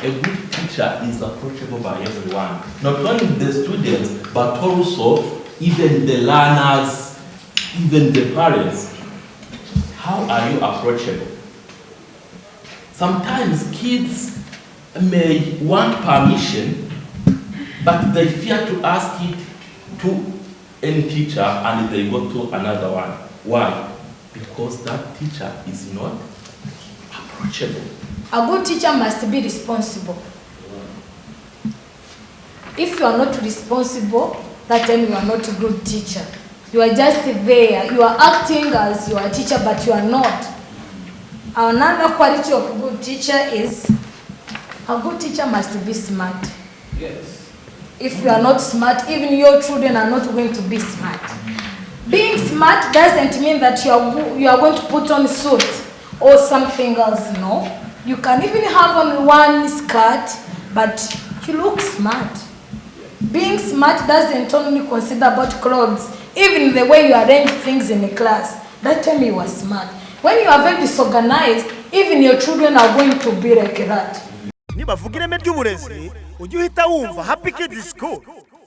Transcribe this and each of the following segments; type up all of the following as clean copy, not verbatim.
a good teacher is approachable by everyone. Not only the students, but also even the learners, even the parents. How are you approachable? Sometimes kids may want permission, but they fear to ask it to any teacher and they go to another one. Why? Because that teacher is not approachable. A good teacher must be responsible. If you are not responsible, that time you are not a good teacher. You are just there. You are acting as you are a teacher, but you are not. Another quality of a good teacher is a good teacher must be smart. Yes. If you are not smart, even your children are not going to be smart. Being smart doesn't mean that you are going to put on a suit or something else, no. You can even have on one skirt, but you look smart. Being smart doesn't only consider about clothes, even the way you arrange things in a class. That time you are smart. When you are very disorganized, even your children are going to be like that. Nibavuga ireme ry'uburezi ujye uhita wumva Happy Kids School.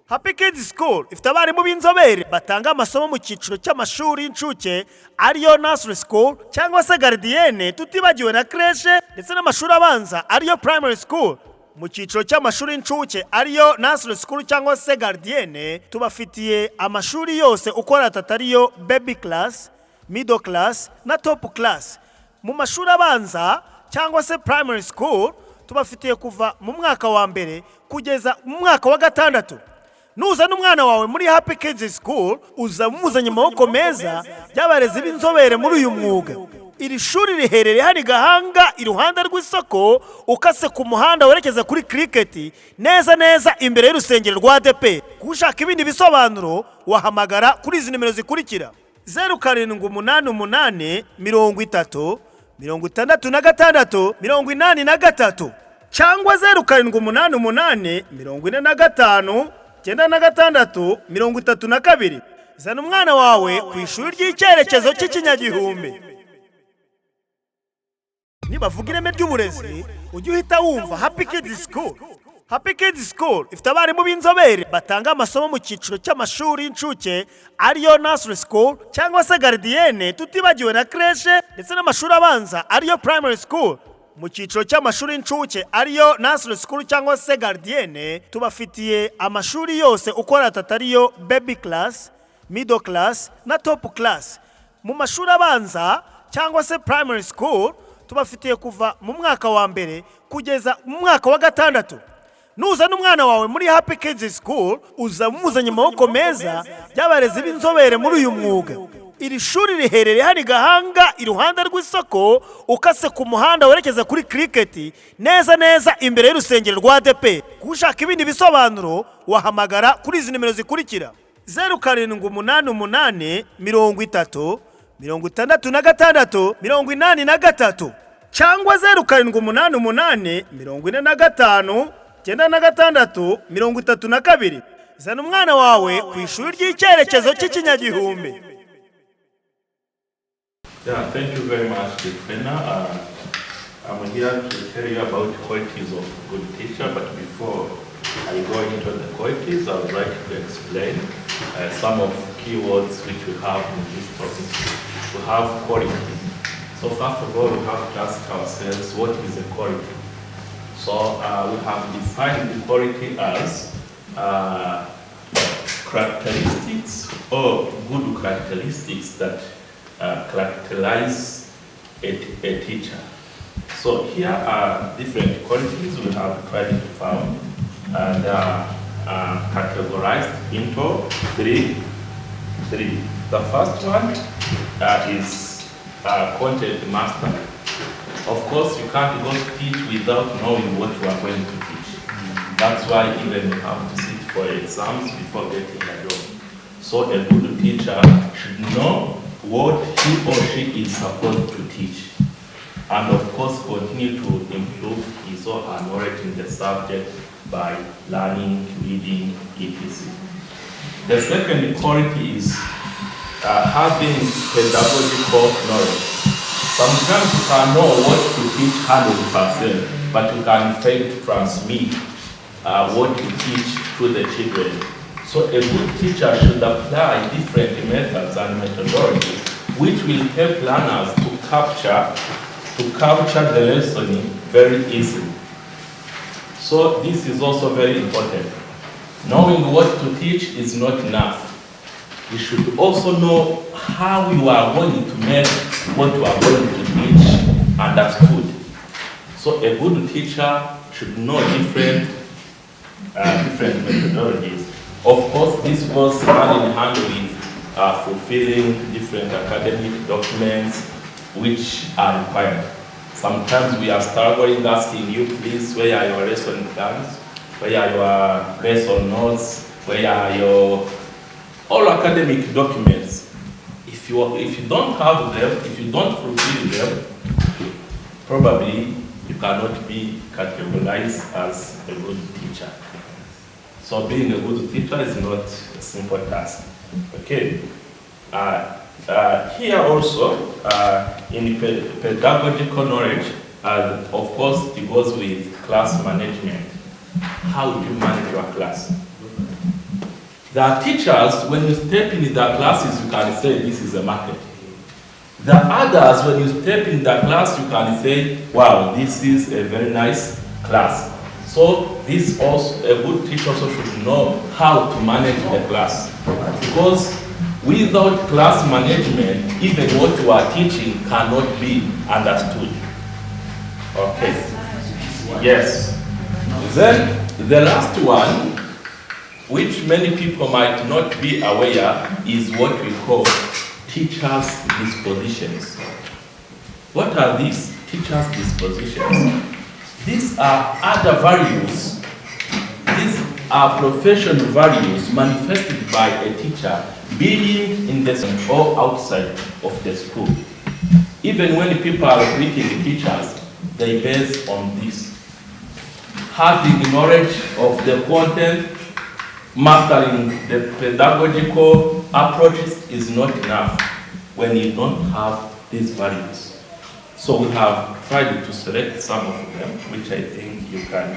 Happy Kids School ifite abarimu b'inzobere batanga amasomo mu cyiciro cy'amashuri y'incuke ariyo nursery school cyangwa se gardienne, tutibagiwe na crèche ndetse n'amashuri abanza ariyo primary school. Mu cyiciro cy'amashuri y'incuke ariyo nursery school cyangwa se gardienne, tubafitiye amashuri yose uko ariyo baby class, middle class na top class. Mu mashuri abanza cyangwa se primary school tubafitiye kuva mu mwaka wa mbere kugeza mu mwaka wa gatandatu. Nuza n'umwana wawe muri Happy Kids School uza muzanye amaboko meza y'abarezi b'inzobere muri uyu mwuga. Iri shuri riherereye hari Gahanga iruhande rw'isoko ukase ku muhanda werekeza kuri cricket neza imbere y'urusengero rwa ADP. Kushaka ibindi bisobanuro wahamagara kuri izi nimero zikurikira: 0788 30 66 83 cyangwa 0788 45 96 32. Zana umwana wawe ku ishuri ry'icyerekezo cy'ikinyagihumbi. Nibavuga ireme ry'uburezi ujye uhita wumva Happy Kids School. Happy Kids School ifite abarimu b'inzobere batanga amasomo mu cyiciro cy'amashuri y'incuke ariyo nursery school cyangwa se gardienne, tutibagiwe na crèche ndetse n'amashuri abanza ariyo primary school. Mu cyiciro cy'amashuri y'incuke ariyo nursery school cyangwa se gardienne, tubafitiye amashuri yose uko ariyo baby class, middle class na top class. Mu mashuri abanza cyangwa se primary school tubafitiye kuva mu mwaka wa mbere kugeza mu mwaka wa gatandatu. Nuza n'umwana wawe muri Happy Kids School uza muzanye amaboko meza y'abarezi b'inzobere muri uyu mwuga. Iri shuri riherereye hari Gahanga iruhande rw'isoko ukase ku muhanda werekeza kuri cricket neza imbere y'urusengero rwa ADP. Kushaka ibindi bisobanuro wahamagara kuri izi nimero zikurikira: 0788 30 66 83 cyangwa 0788 45 96 32. Zana umwana wawe ku ishuri ry'icyerekezo cy'ikinyagihumbi. Yeah, thank you very much, Defena. I'm here to tell you about qualities of good teacher, but before I go into the qualities, I would like to explain some of keywords which we have in this topic. We have quality. So first of all, we have to ask ourselves, what is a quality? So we have defined the quality as characteristics or good characteristics that characterize a teacher. So here are different qualities we have tried to find. They are categorized into three. The first one is content master. Of course, you can't go to teach without knowing what you are going to teach. That's why even you have to sit for exams before getting a job. So a good teacher should know what he or she is supposed to teach. And of course, continue to improve his or her knowledge in the subject by learning, reading, etc. The second quality is having pedagogical knowledge. Sometimes you can know what to teach 100%, but you can fail to transmit what you teach to the children. So a good teacher should apply different methods and methodologies which will help learners to capture the lesson very easily. So this is also very important. Knowing what to teach is not enough. You should also know how you are going to make what you are going to teach understood. So a good teacher should know different methodologies. Of course, this goes hand in hand with fulfilling different academic documents which are required. Sometimes we are struggling asking you, please, where are your lesson plans? Where are your lesson notes? Where are your all academic documents? If you don't have them, if you don't fulfill them, probably you cannot be categorized as a good teacher. So being a good teacher is not a simple task. Okay. Here also, in pedagogical knowledge, of course, it goes with class management. How do you manage your class? The teachers, when you step in their classes, you can say this is a market. The others, when you step in the class, you can say, wow, this is a very nice class. So this also, a good teacher also should know how to manage the class. Because without class management, even what you are teaching cannot be understood. Okay. Yes. Then the last one, which many people might not be aware, is what we call teachers' dispositions. What are these teachers' dispositions? These are other values. These are professional values manifested by a teacher being in the school or outside of the school. Even when people are recruiting teachers, they base on this. Having knowledge of the content, mastering the pedagogical approaches is not enough when you don't have these values. So we have tried to select some of them, which I think you can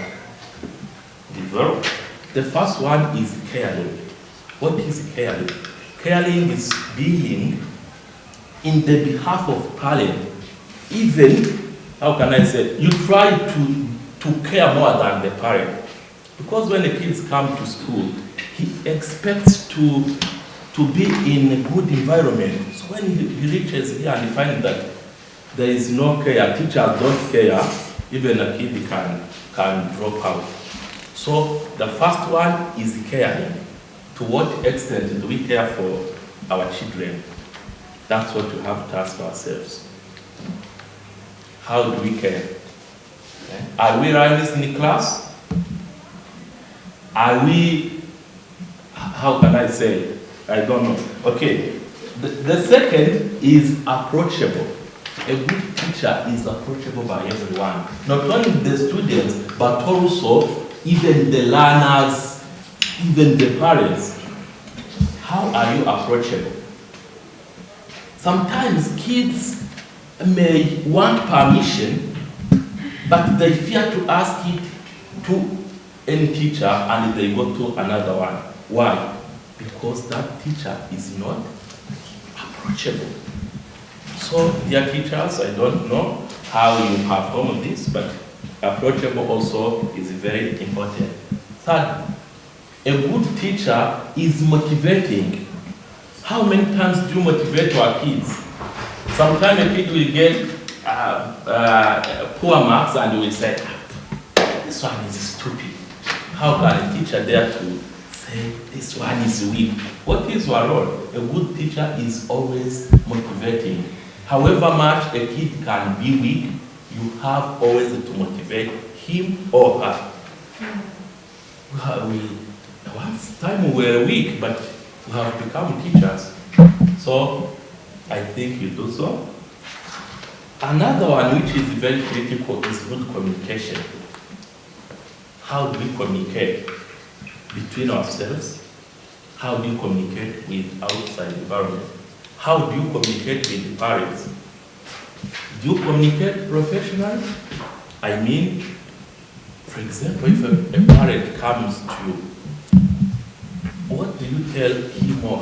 develop. The first one is caring. What is caring? Caring is being in the behalf of parent. Even, how can I say, you try to care more than the parent. Because when the kids come to school, he expects to be in a good environment. So when he reaches here and he finds that there is no care, teachers don't care, even a kid can drop out. So the first one is caring. To what extent do we care for our children? That's what we have to ask ourselves. How do we care? Are we learning in class? Are we, how can I say? I don't know. Okay. The second is approachable. A good teacher is approachable by everyone. Not only the students, but also even the learners, even the parents. How are you approachable? Sometimes kids may want permission, but they fear to ask it to any teacher and they go to another one. Why? Because that teacher is not approachable. So, dear teachers, I don't know how you perform this, but approachable also is very important. Third, a good teacher is motivating. How many times do you motivate our kids? Sometimes a kid will get poor marks and you will say, this one is stupid. How can a teacher dare to say, this one is weak? What is your role? A good teacher is always motivating. However much a kid can be weak, you have always to motivate him or her. Once time we were weak, but we have become teachers. So I think you do so. Another one which is very critical is good communication. How do we communicate between ourselves? How do you communicate with outside environment? How do you communicate with the parents? Do you communicate professionally? I mean, For example, if a parent comes to you, what do you tell him or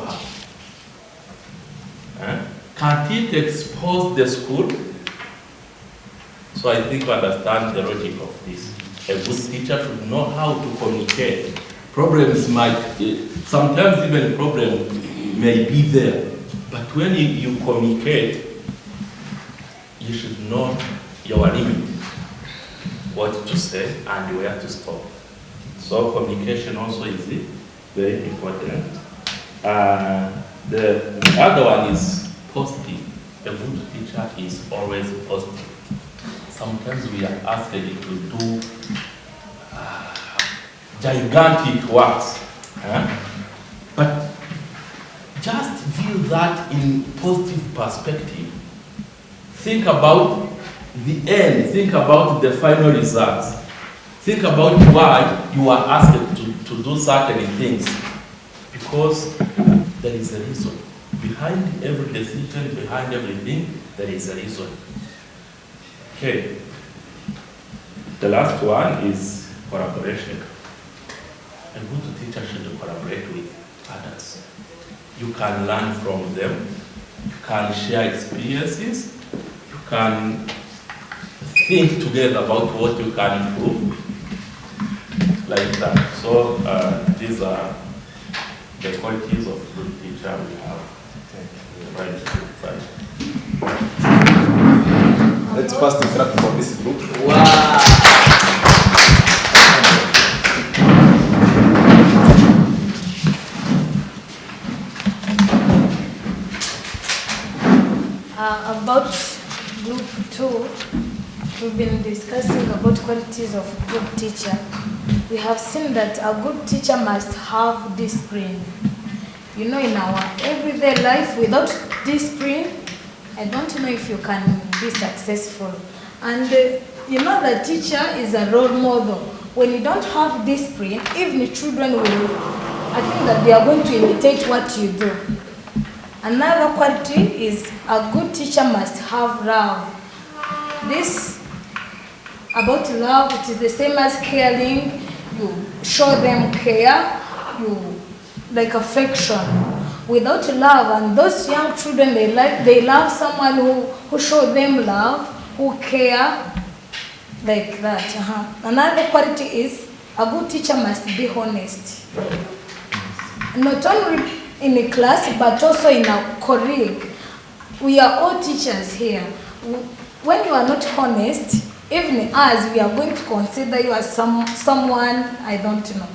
her? Can't it expose the school? So I think you understand the logic of this. A good teacher should know how to communicate. Problems sometimes even problems may be there, but when you communicate, you should know your limit, what to say and where to stop. So communication also is very important. The other one is positive. A good teacher is always positive. Sometimes we are asked to do gigantic works, but just view that in positive perspective. Think about the end, think about the final results. Think about why you are asked to do certain things, because there is a reason. Behind every decision, behind everything, there is a reason. Okay. The last one is collaboration. A good teacher should collaborate with others. You can learn from them. You can share experiences. You can think together about what you can improve. Like that. So these are the qualities of good teacher we have. Let's first interact for this group. Wow! About group 2, we've been discussing about qualities of a good teacher. We have seen that a good teacher must have discipline. You know, in our everyday life, without discipline, I don't know if you can be successful. And you know, the teacher is a role model. When you don't have discipline, even the children will, I think that they are going to imitate what you do. Another quality is a good teacher must have love. This, about love, it is the same as caring. You show them care, you like affection. Without love, and those young children, they love someone who show them love, who care, like that. Another quality is a good teacher must be honest. Not only in a class, but also in a colleague. We are all teachers here. When you are not honest, even us, we are going to consider you as someone I don't know.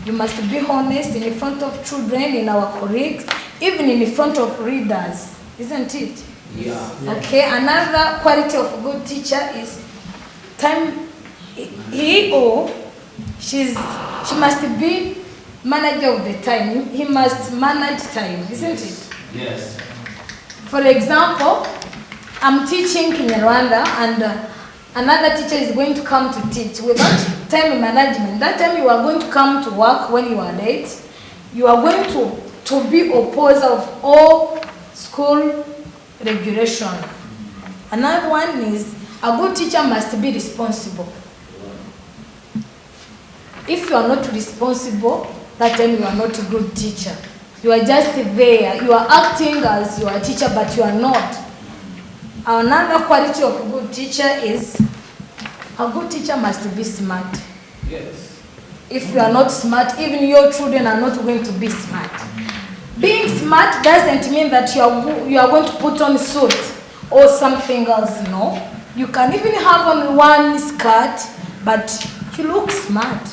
You must be honest in front of children, in our colleagues, even in front of readers, isn't it? Yeah. Okay, another quality of a good teacher is time. He or she must be manager of the time. He must manage time, isn't it? Yes. For example, I'm teaching Kinyarwanda and another teacher is going to come to teach. Without time management, that time you are going to come to work when you are late. You are going to be opposed of all school regulation. Another one is a good teacher must be responsible. If you are not responsible, that time you are not a good teacher. You are just there. You are acting as you are a teacher, but you are not. Another quality of a good teacher is a good teacher must be smart. Yes. If you are not smart, even your children are not going to be smart. Being smart doesn't mean that you are going to put on a suit or something else, no. You can even have on one skirt, but you look smart.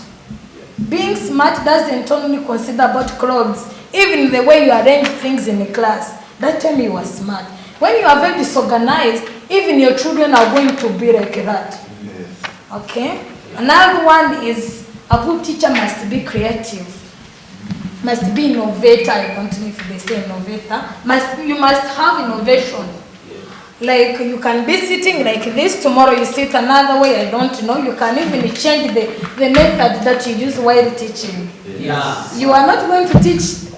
Being smart doesn't only consider about clothes, even the way you arrange things in a class. That time you are smart. When you are very disorganized, even your children are going to be like that. Yes. Okay? Another one is a good teacher must be creative. Must be innovator. I don't know if they say innovator. You must have innovation. Like you can be sitting like this, tomorrow you sit another way, I don't know. You can even change the method that you use while teaching. Yeah. You are not going to teach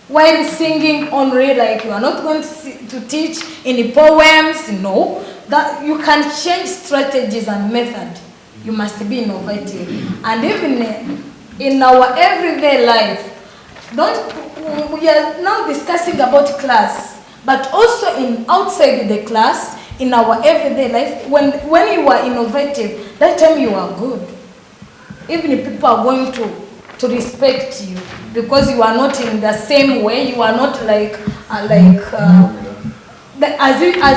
while singing only, like you are not going to teach in poems, no. That you can change strategies and method. You must be innovative. And even in our everyday life, we are now discussing about class, but also in outside the class, in our everyday life, when you are innovative, that time you are good. Even if people are going to respect you because you are not in the same way, you are not as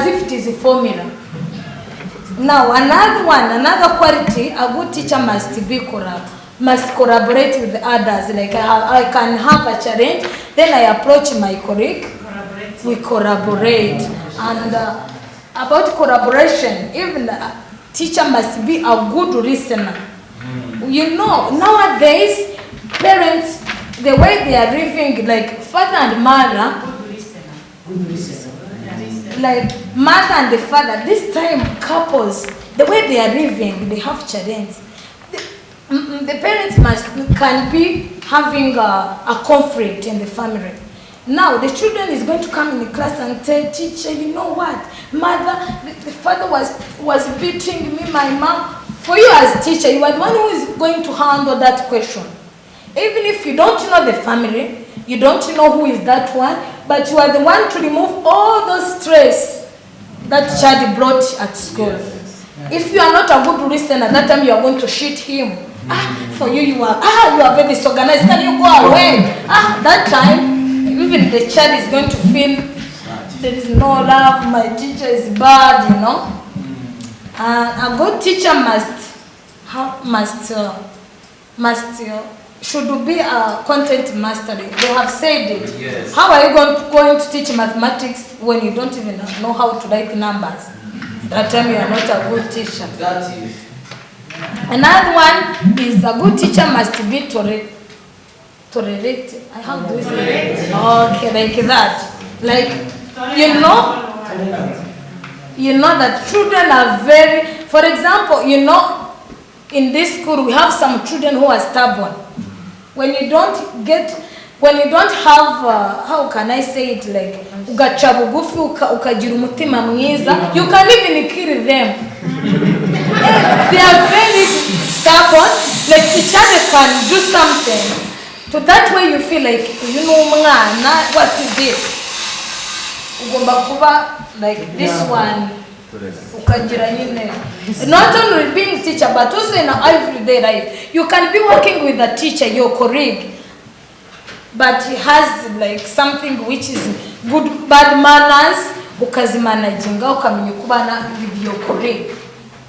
if it is a formula. Now another quality, a good teacher must collaborate with others. Like I can have a challenge, then I approach my colleague, we collaborate. And about collaboration, even a teacher must be a good listener. You know, nowadays parents, the way they are living, like father and mother, like mother and the father, this time couples, the way they are living, they have challenge. The parents can be having a conflict in the family. Now the children is going to come in the class and tell teacher, you know what, mother, the father was beating me, my mom. For you as teacher, you are the one who is going to handle that question. Even if you don't know the family, you don't know who is that one, but you are the one to remove all those stress that child brought at school. Yes. If you are not a good listener, that time you are going to shit him. For you are very disorganized. Can you go away? That time, even the child is going to feel there is no love. My teacher is bad, you know. A good teacher should be a content mastery. They have said it. Yes. How are you going to teach mathematics when you don't even know how to write numbers? That time you are not a good teacher. That is. Another one is a good teacher must be tolerate. How do we say it? Okay, like that. Like, you know that children are very, for example, you know, in this school we have some children who are stubborn. When you don't have, how can I say it, like, ugacha bugufi ukagira umutima mwiza, you can even kill them. They are very stubborn, like each other can do something. So that way you feel like, you know, what is this? Ugomba kuba like this one. Not only being teacher, but also in everyday life. You can be working with a teacher, your colleague, but he has like something which is good, bad manners, ukazimanaginga, ukamenya kubana with your colleague.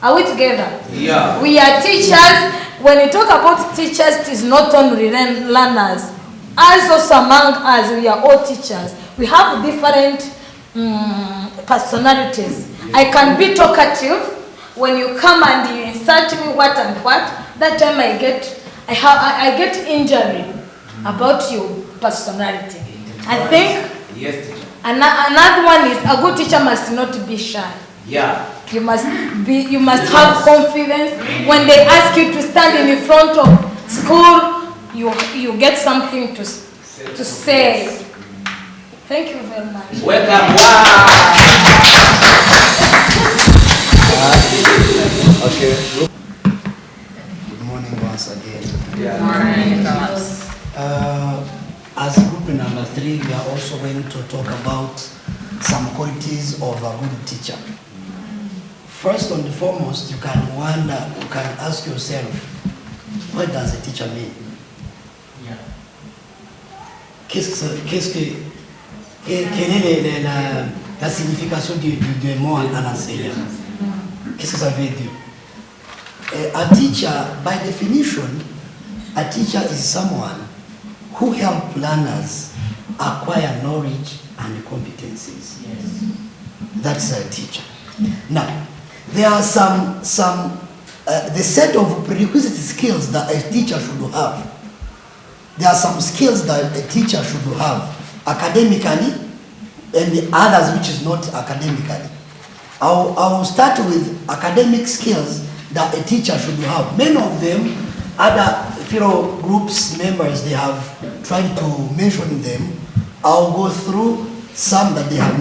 Are we together? Yeah. We are teachers. When we talk about teachers, it is not only learners. As also among us, we are all teachers. We have different personalities. I can be talkative. When you come and you insult me what and what, that time I get injury about your personality. I think another one is a good teacher must not be shy. Yeah. You must have confidence. When they ask you to stand in front of school, you get something to say. Thank you very much. Welcome. Okay. Good morning once again. Good morning. As group number 3, we are also going to talk about some qualities of a good teacher. First and foremost, you can ask yourself, what does a teacher mean? Yeah. Quelle est la signification du mot en enseignant? Qu'est-ce que ça veut dire? A teacher, by definition, a teacher is someone who helps learners acquire knowledge and competencies. Yes. That's a teacher. Now, there are the set of prerequisite skills that a teacher should have. There are some skills that a teacher should have academically and the others which is not academically. I'll start with academic skills that a teacher should have. Many of them, other fellow groups members, they have tried to mention them. I'll go through some that they have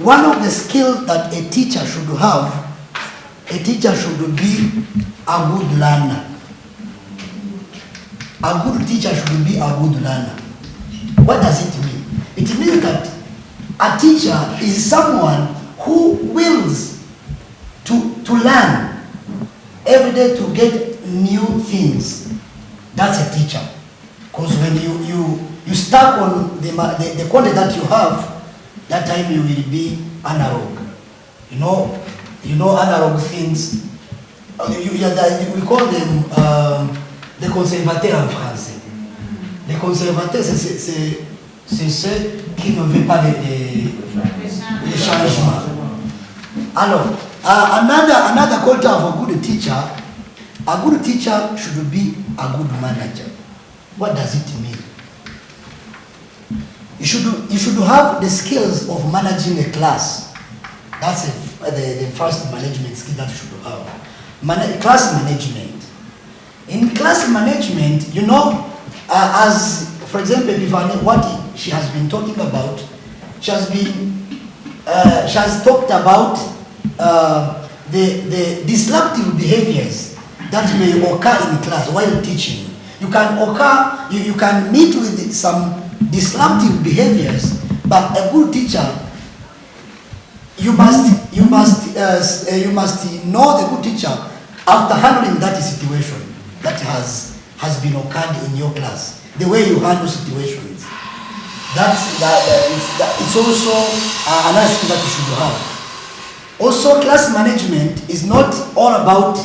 one of the skills that a teacher should have, a teacher should be a good learner. A good teacher should be a good learner. What does it mean? It means that a teacher is someone who wills to learn every day, to get new things. That's a teacher. Because when you stuck on the content that you have, that time you will be analog. You know analog things. We call them les conservateurs en français. Les conservateurs, c'est ceux qui ne veulent pas les changements. Alors, another quality of a good teacher should be a good manager. What does it mean? You should have the skills of managing a class. That's the first management skill that you should have. Class management. In class management, as for example, Bivani, what she has been talking about, she has talked about the disruptive behaviors that may occur in class while teaching. You can meet with some disruptive behaviors, but a good teacher, you must know the good teacher after handling that situation that has been occurred in your class, the way you handle situations. It's also another skill that you should have. Also, class management is not all about,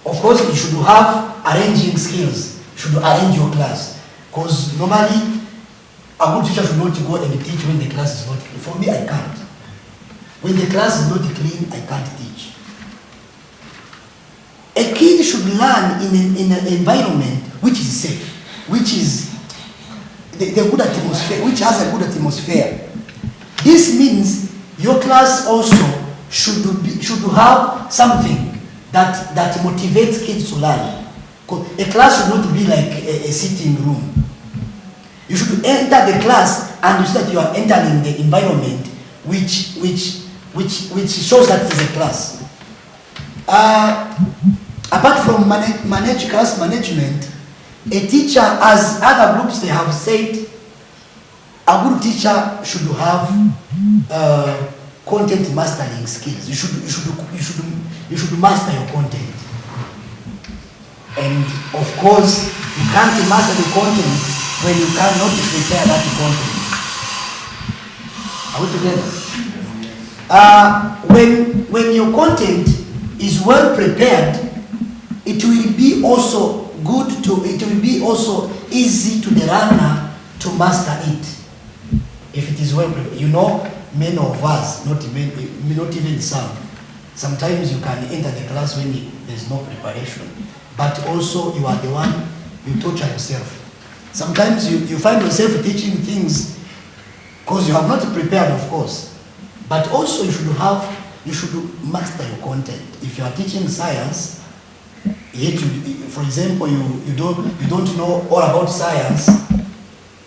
of course, you should have arranging skills. You should arrange your class. Because normally, a good teacher should not go and teach when the class is not clean. For me, I can't. When the class is not clean, I can't teach. A kid should learn in an environment which is safe, which is the good atmosphere, which has a good atmosphere. This means your class also should have something that motivates kids to learn. A class should not be like a sitting room. You should enter the class and you see that you are entering the environment which shows that it is a class. Apart from class management, a teacher, as other groups they have said, a good teacher should have content mastering skills. You should master your content. And of course, you can't master the content when you cannot prepare that content. Are we together? When your content is well prepared, it will be also easy to the learner to master it. If it is well prepared. Many of us, not even some. Sometimes you can enter the class when there's no preparation. But also you are the one, you torture yourself. Sometimes you find yourself teaching things because you have not prepared, of course. But also you should master your content. If you are teaching science, yet for example, you don't know all about science,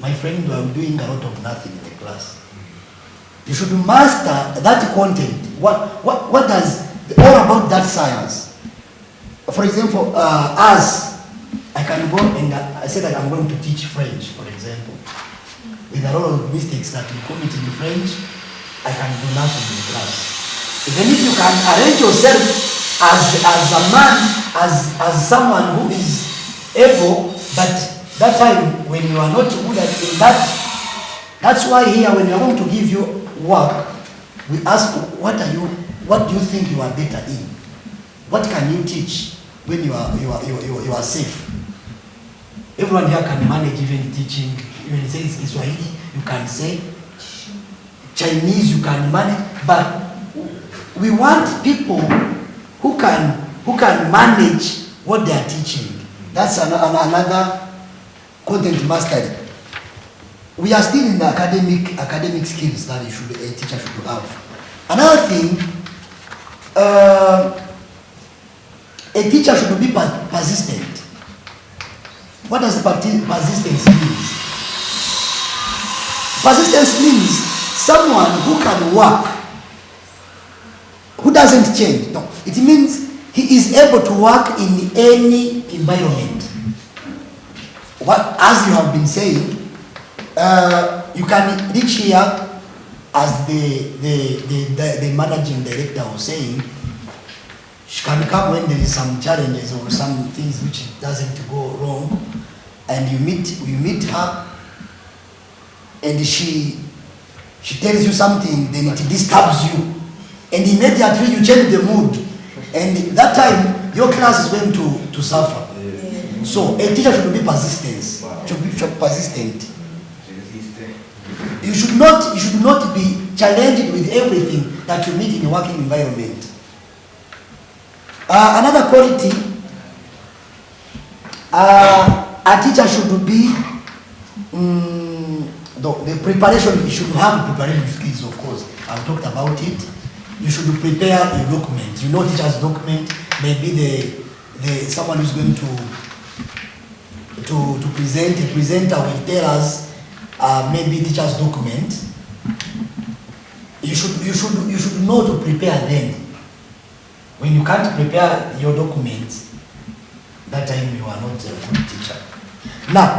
my friend, you are doing a lot of nothing in the class. You should master that content. What does all about that science? For example, as I can go and I say that I'm going to teach French, for example, with a lot of mistakes that we commit in French, I can do nothing in class. Even if you can arrange yourself as a man, as someone who is able, but that time when you are not good at that, that's why here when we are going to give you work, we ask what do you think you are better in? What can you teach when you are safe? Everyone here can manage even teaching. Even say Kiswahili, you can say Chinese, you can manage. But we want people who can manage what they are teaching. That's another content mastery. We are still in the academic skills that a teacher should have. Another thing, a teacher should be persistent. What does persistence mean? Persistence means someone who can work, who doesn't change. No, it means he is able to work in any environment. What, as you have been saying, you can reach here as the managing director was saying. She can come when there is some challenges or some things which doesn't go wrong, and you meet her, and she tells you something, then it disturbs you, and immediately you change the mood, and that time your class is going to suffer. So a teacher should be persistent. Should be persistent. You should not be challenged with everything that you meet in a working environment. Another quality, a teacher should be the preparation. You should have preparation skills, of course. I've talked about it. You should prepare a document. You know, teacher's document. Maybe the someone who's going to present, a presenter will tell us maybe teacher's document. You should know to prepare them. When you can't prepare your documents, that time you are not a good teacher. Now,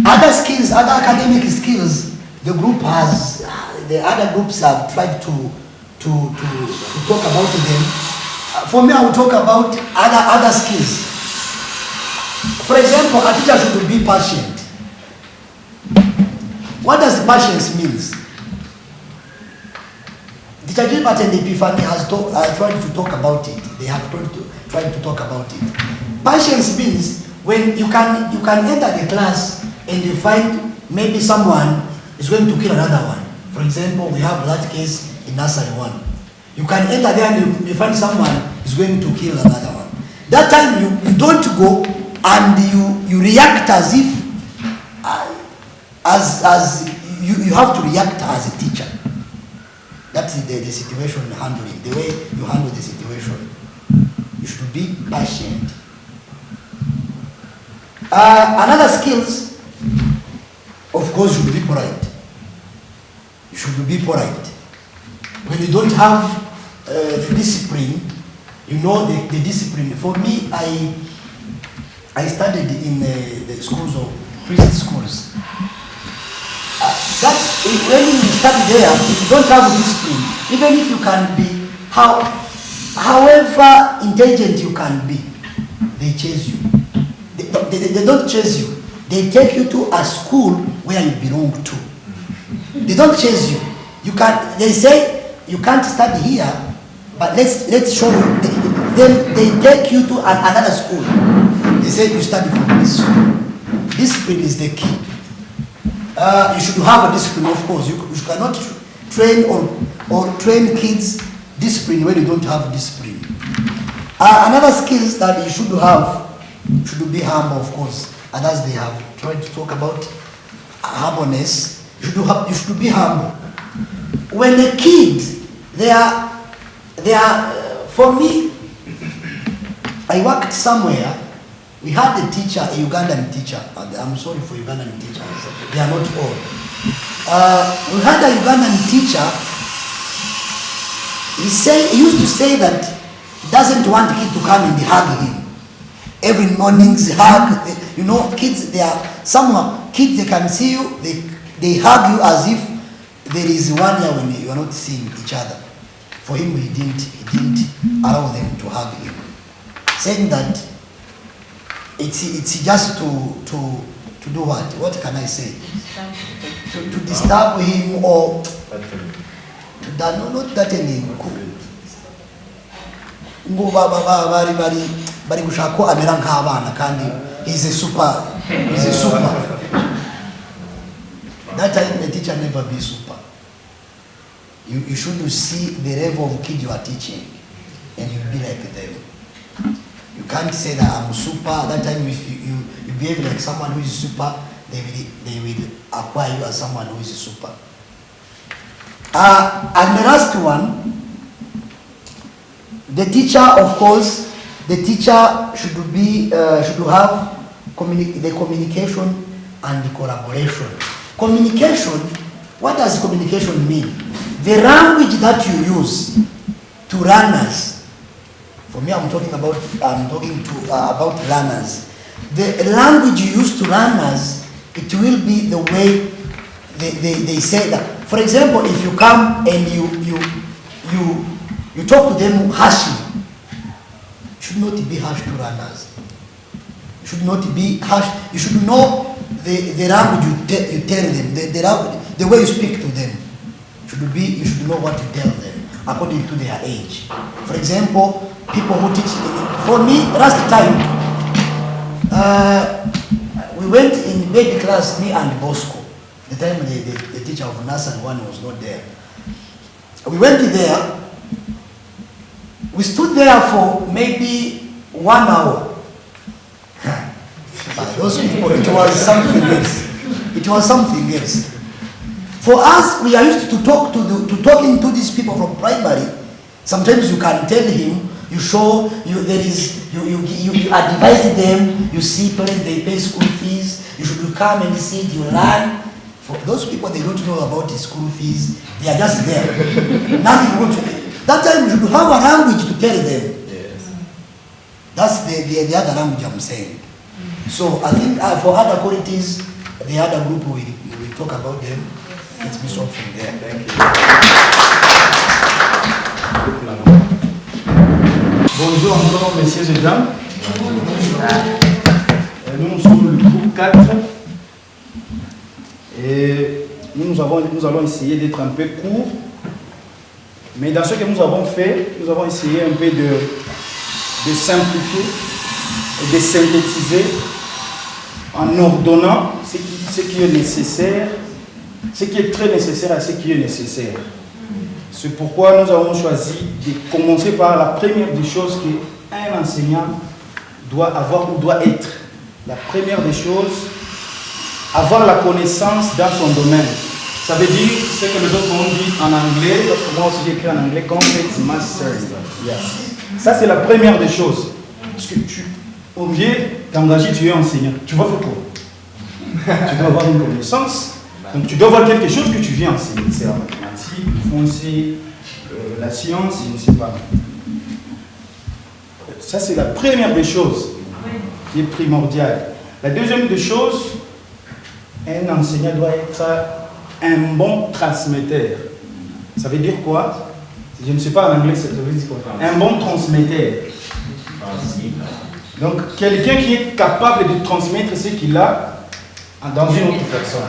other skills, other academic skills, the group has, the other groups have tried to talk about them. For me, I will talk about other skills. For example, a teacher should be patient. What does patience mean? Teacher Gilbert and Epiphany has tried to talk about it. They have tried to talk about it. Patience means when you can enter the class and you find maybe someone is going to kill another one. For example, we have that case in nursery 1. You can enter there and you find someone is going to kill another one. That time you don't go and you react as if as you have to react as a teacher. That's the situation handling, the way you handle the situation. You should be patient. Another skills, of course, you should be polite. You should be polite. When you don't have the discipline, you know the discipline. For me, I studied in the schools of priest schools. That when you study there, if you don't have discipline, even if you can be however intelligent you can be, they chase you. They don't chase you. They take you to a school where you belong to. They don't chase you. They say you can't study here, but let's show you. Then they take you to another school. They say you study from this school. Discipline is the key. You should have a discipline, of course. You cannot train or train kids discipline when you don't have discipline. Another skills that you should have should be humble, of course. And as they have tried to talk about humbleness, you should be humble. When a kid, they are. For me, I worked somewhere. We had a teacher, a Ugandan teacher. I'm sorry for Ugandan teachers. They are not all. We had a Ugandan teacher. He used to say that he doesn't want kids to come and hug him. Every morning's hug. You know, kids, kids, they can see you, they hug you as if there is 1 year when you are not seeing each other. For him, he didn't allow them to hug him. Saying that it's just to do what? What can I say? To disturb him or not threatening. Bari gushaka ko amera nk'abana kandi he's a super. That time the teacher never be super. You should see the level of kid you are teaching and you be like them. You can't say that I'm super. That time if you behave like someone who is super, they will acquire you as someone who is super. And the last one, the teacher, of course, the teacher should have the communication and the collaboration. Communication, What does communication mean? The language that you use to learners. For me, I'm talking about learners. The language you use to learners, it will be the way they say that. For example, if you come and you talk to them harshly, it should not be harsh to learners. It should not be harsh. You should know the language you tell them, the way you speak to them. You should know what to tell them according to their age. For example, people who teach. For me, last time, we went in baby class, me and Bosco. The time the teacher of Nursery 1 was not there. We went there. We stood there for maybe 1 hour. Those people, it was something else. It was something else. For us, we are used to talking to these people from primary. Sometimes you can tell him, you advise them, you see parents, they pay school fees, you should come and see it, you learn. For those people, they don't know about the school fees, they are just there. Nothing good to them. That time you should have a language to tell them. Yes. That's the other language I'm saying. So I think for other qualities, the other group will talk about them. Let's be stop from there. Thank you. Bonjour encore, messieurs et dames. Nous sommes le groupe 4 et nous allons essayer d'être un peu court. Mais dans ce que nous avons fait, nous avons essayé un peu de simplifier et de synthétiser en ordonnant ce qui est nécessaire, ce qui est très nécessaire à ce qui est nécessaire. C'est pourquoi nous avons choisi de commencer par la première des choses qu'un enseignant doit avoir ou doit être. La première des choses, avoir la connaissance dans son domaine. Ça veut dire ce que les autres ont dit en anglais, parce que moi aussi j'écris en anglais, concept mastery. Yeah. Ça c'est la première des choses. Parce que au lieu d'engager, tu es enseignant. Tu vas faire quoi? Tu dois avoir une connaissance. Donc tu dois avoir quelque chose que tu viens enseigner. C'est la mathématique, le français, la science, je ne sais pas. Ça c'est la première des choses qui est primordiale. La deuxième des choses, un enseignant doit être un bon transmetteur. Ça veut dire quoi? Je ne sais pas en anglais, ça veut dire quoi? Un bon transmetteur. Donc, quelqu'un qui est capable de transmettre ce qu'il a dans une autre personne.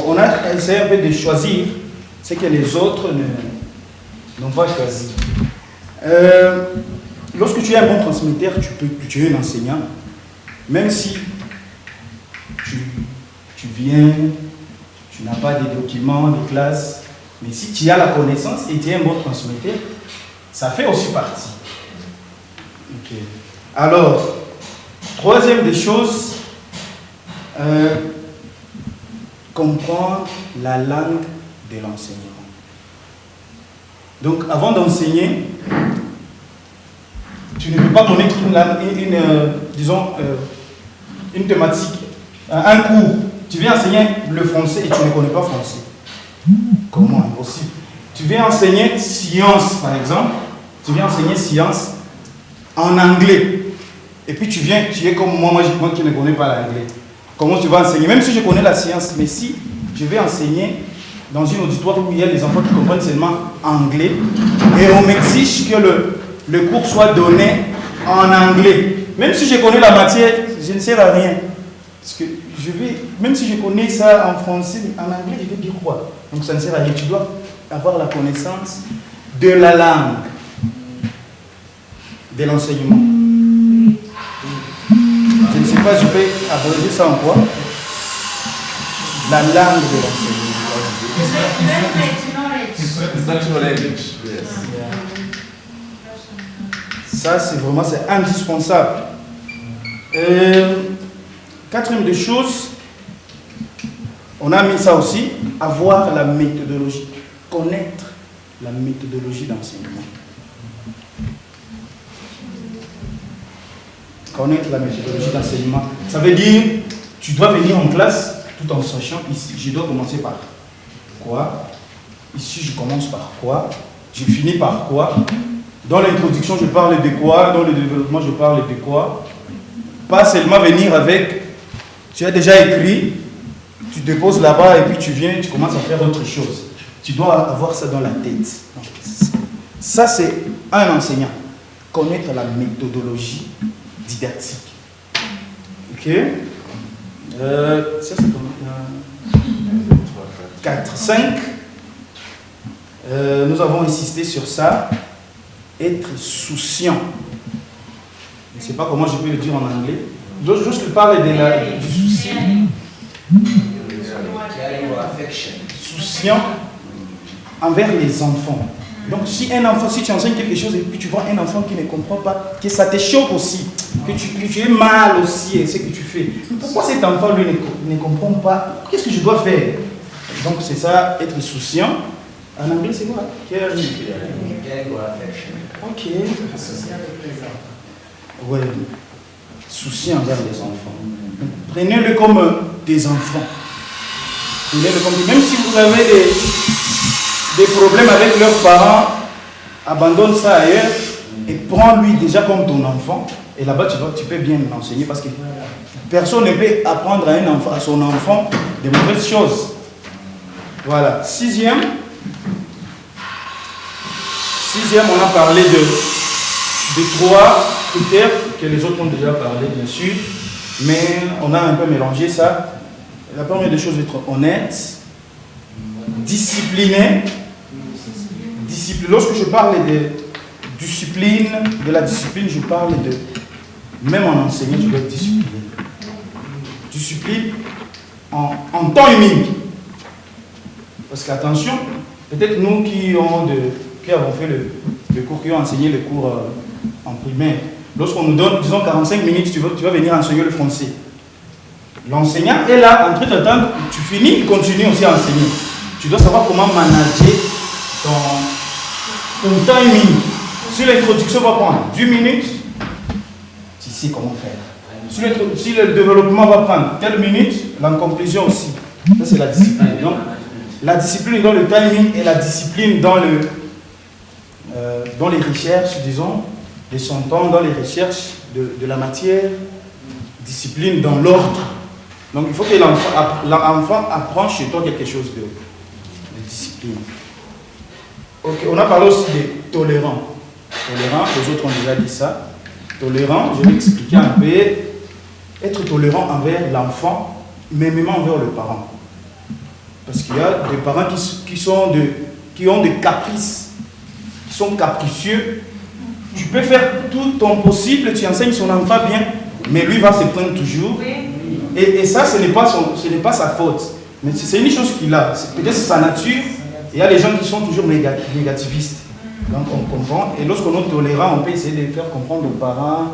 On a essayé un peu de choisir ce que les autres n'ont pas choisi. Lorsque tu es un bon transmetteur, tu es un enseignant. Même si tu viens, tu n'as pas de documents de classe, mais si tu as la connaissance et tu es un bon transmetteur, ça fait aussi partie. Okay. Alors, troisième des choses, comprendre la langue de l'enseignement. Donc, avant d'enseigner, tu ne peux pas connaître une thématique, un cours. Tu viens enseigner le français et tu ne connais pas français. Comment impossible? Tu viens enseigner science, par exemple. Tu viens enseigner science en anglais. Et puis tu es comme moi qui ne connais pas l'anglais. Comment tu vas enseigner? Même si je connais la science, mais si je vais enseigner dans une auditoire où il y a des enfants qui comprennent seulement anglais, et on m'exige que le cours soit donné en anglais. Même si je connais la matière, je ne sers à rien. Parce que même si je connais ça en français, en anglais, je vais dire quoi? Donc ça ne sert à rien. Tu dois avoir la connaissance de la langue, de l'enseignement. Je ne sais pas, je peux abréger ça en quoi? La langue de l'enseignement. Instructional language. Yes. Ça, c'est indispensable. Quatrième des choses, on a mis ça aussi, avoir la méthodologie, connaître la méthodologie d'enseignement. Connaître la méthodologie d'enseignement. Ça veut dire, tu dois venir en classe tout en sachant, ici, je dois commencer par quoi? Ici, je commence par quoi? Je finis par quoi? Dans l'introduction, je parle de quoi? Dans le développement, je parle de quoi? Pas seulement venir avec, tu as déjà écrit, tu te poses là-bas et puis tu viens, tu commences à faire autre chose. Tu dois avoir ça dans la tête. Ça, c'est un enseignant. Connaître la méthodologie didactique. Ok? Ça, c'est combien? 4, 5. Nous avons insisté sur ça. Être souciant. Je ne sais pas comment je peux le dire en anglais. Je dois juste parler du souci. Souciant envers les enfants. Donc si un enfant, si tu enseignes quelque chose et puis tu vois un enfant qui ne comprend pas, que ça te choque aussi, que tu es mal aussi et ce que tu fais. Pourquoi cet enfant lui ne comprend pas? Qu'est-ce que je dois faire? Donc c'est ça, être souciant. En anglais c'est quoi? Ok. Ouais. Souciant envers les enfants. Prenez-le comme des enfants. Prenez-le comme même si vous avez des problèmes avec leurs parents, abandonne ça ailleurs et prends-lui déjà comme ton enfant. Et là-bas, tu peux bien l'enseigner parce que personne ne peut apprendre à son enfant des mauvaises choses. Voilà. Sixième, on a parlé de 3 critères que les autres ont déjà parlé, bien sûr, mais on a un peu mélangé ça. La première des choses, être honnête, discipliné. Lorsque je parle de discipline, de la discipline, je parle de, même en enseignant, je dois être discipliné. Discipline en temps et minute. Parce qu'attention, peut-être nous qui avons fait le cours, qui ont enseigné le cours en primaire, lorsqu'on nous donne, disons, 45 minutes, tu vas venir enseigner le français. L'enseignant est là, en train d'attendre, tu finis, il continue aussi à enseigner. Tu dois savoir comment manager ton temps et minute. Si l'introduction va prendre 10 minutes, tu sais comment faire. Si le développement va prendre telle minute, la conclusion aussi. Ça, c'est la discipline. Donc, la discipline dans le timing et la discipline dans les recherches, disons, de son temps, dans les recherches de la matière, discipline dans l'ordre. Donc, il faut que l'enfant apprenne chez toi quelque chose de discipline. Ok, on a parlé aussi de tolérant. Tolérant, les autres ont déjà dit ça. Tolérant, je vais expliquer un peu. Être tolérant envers l'enfant, mais même envers le parent. Parce qu'il y a des parents qui ont des caprices, qui sont capricieux. Tu peux faire tout ton possible, tu enseignes son enfant bien, mais lui va se plaindre toujours. Et ça, ce n'est pas sa faute. Mais c'est une chose qu'il a. Peut-être c'est sa nature. Il y a des gens qui sont toujours négativistes. Donc on comprend. Et lorsqu'on est tolérant, on peut essayer de faire comprendre aux parents,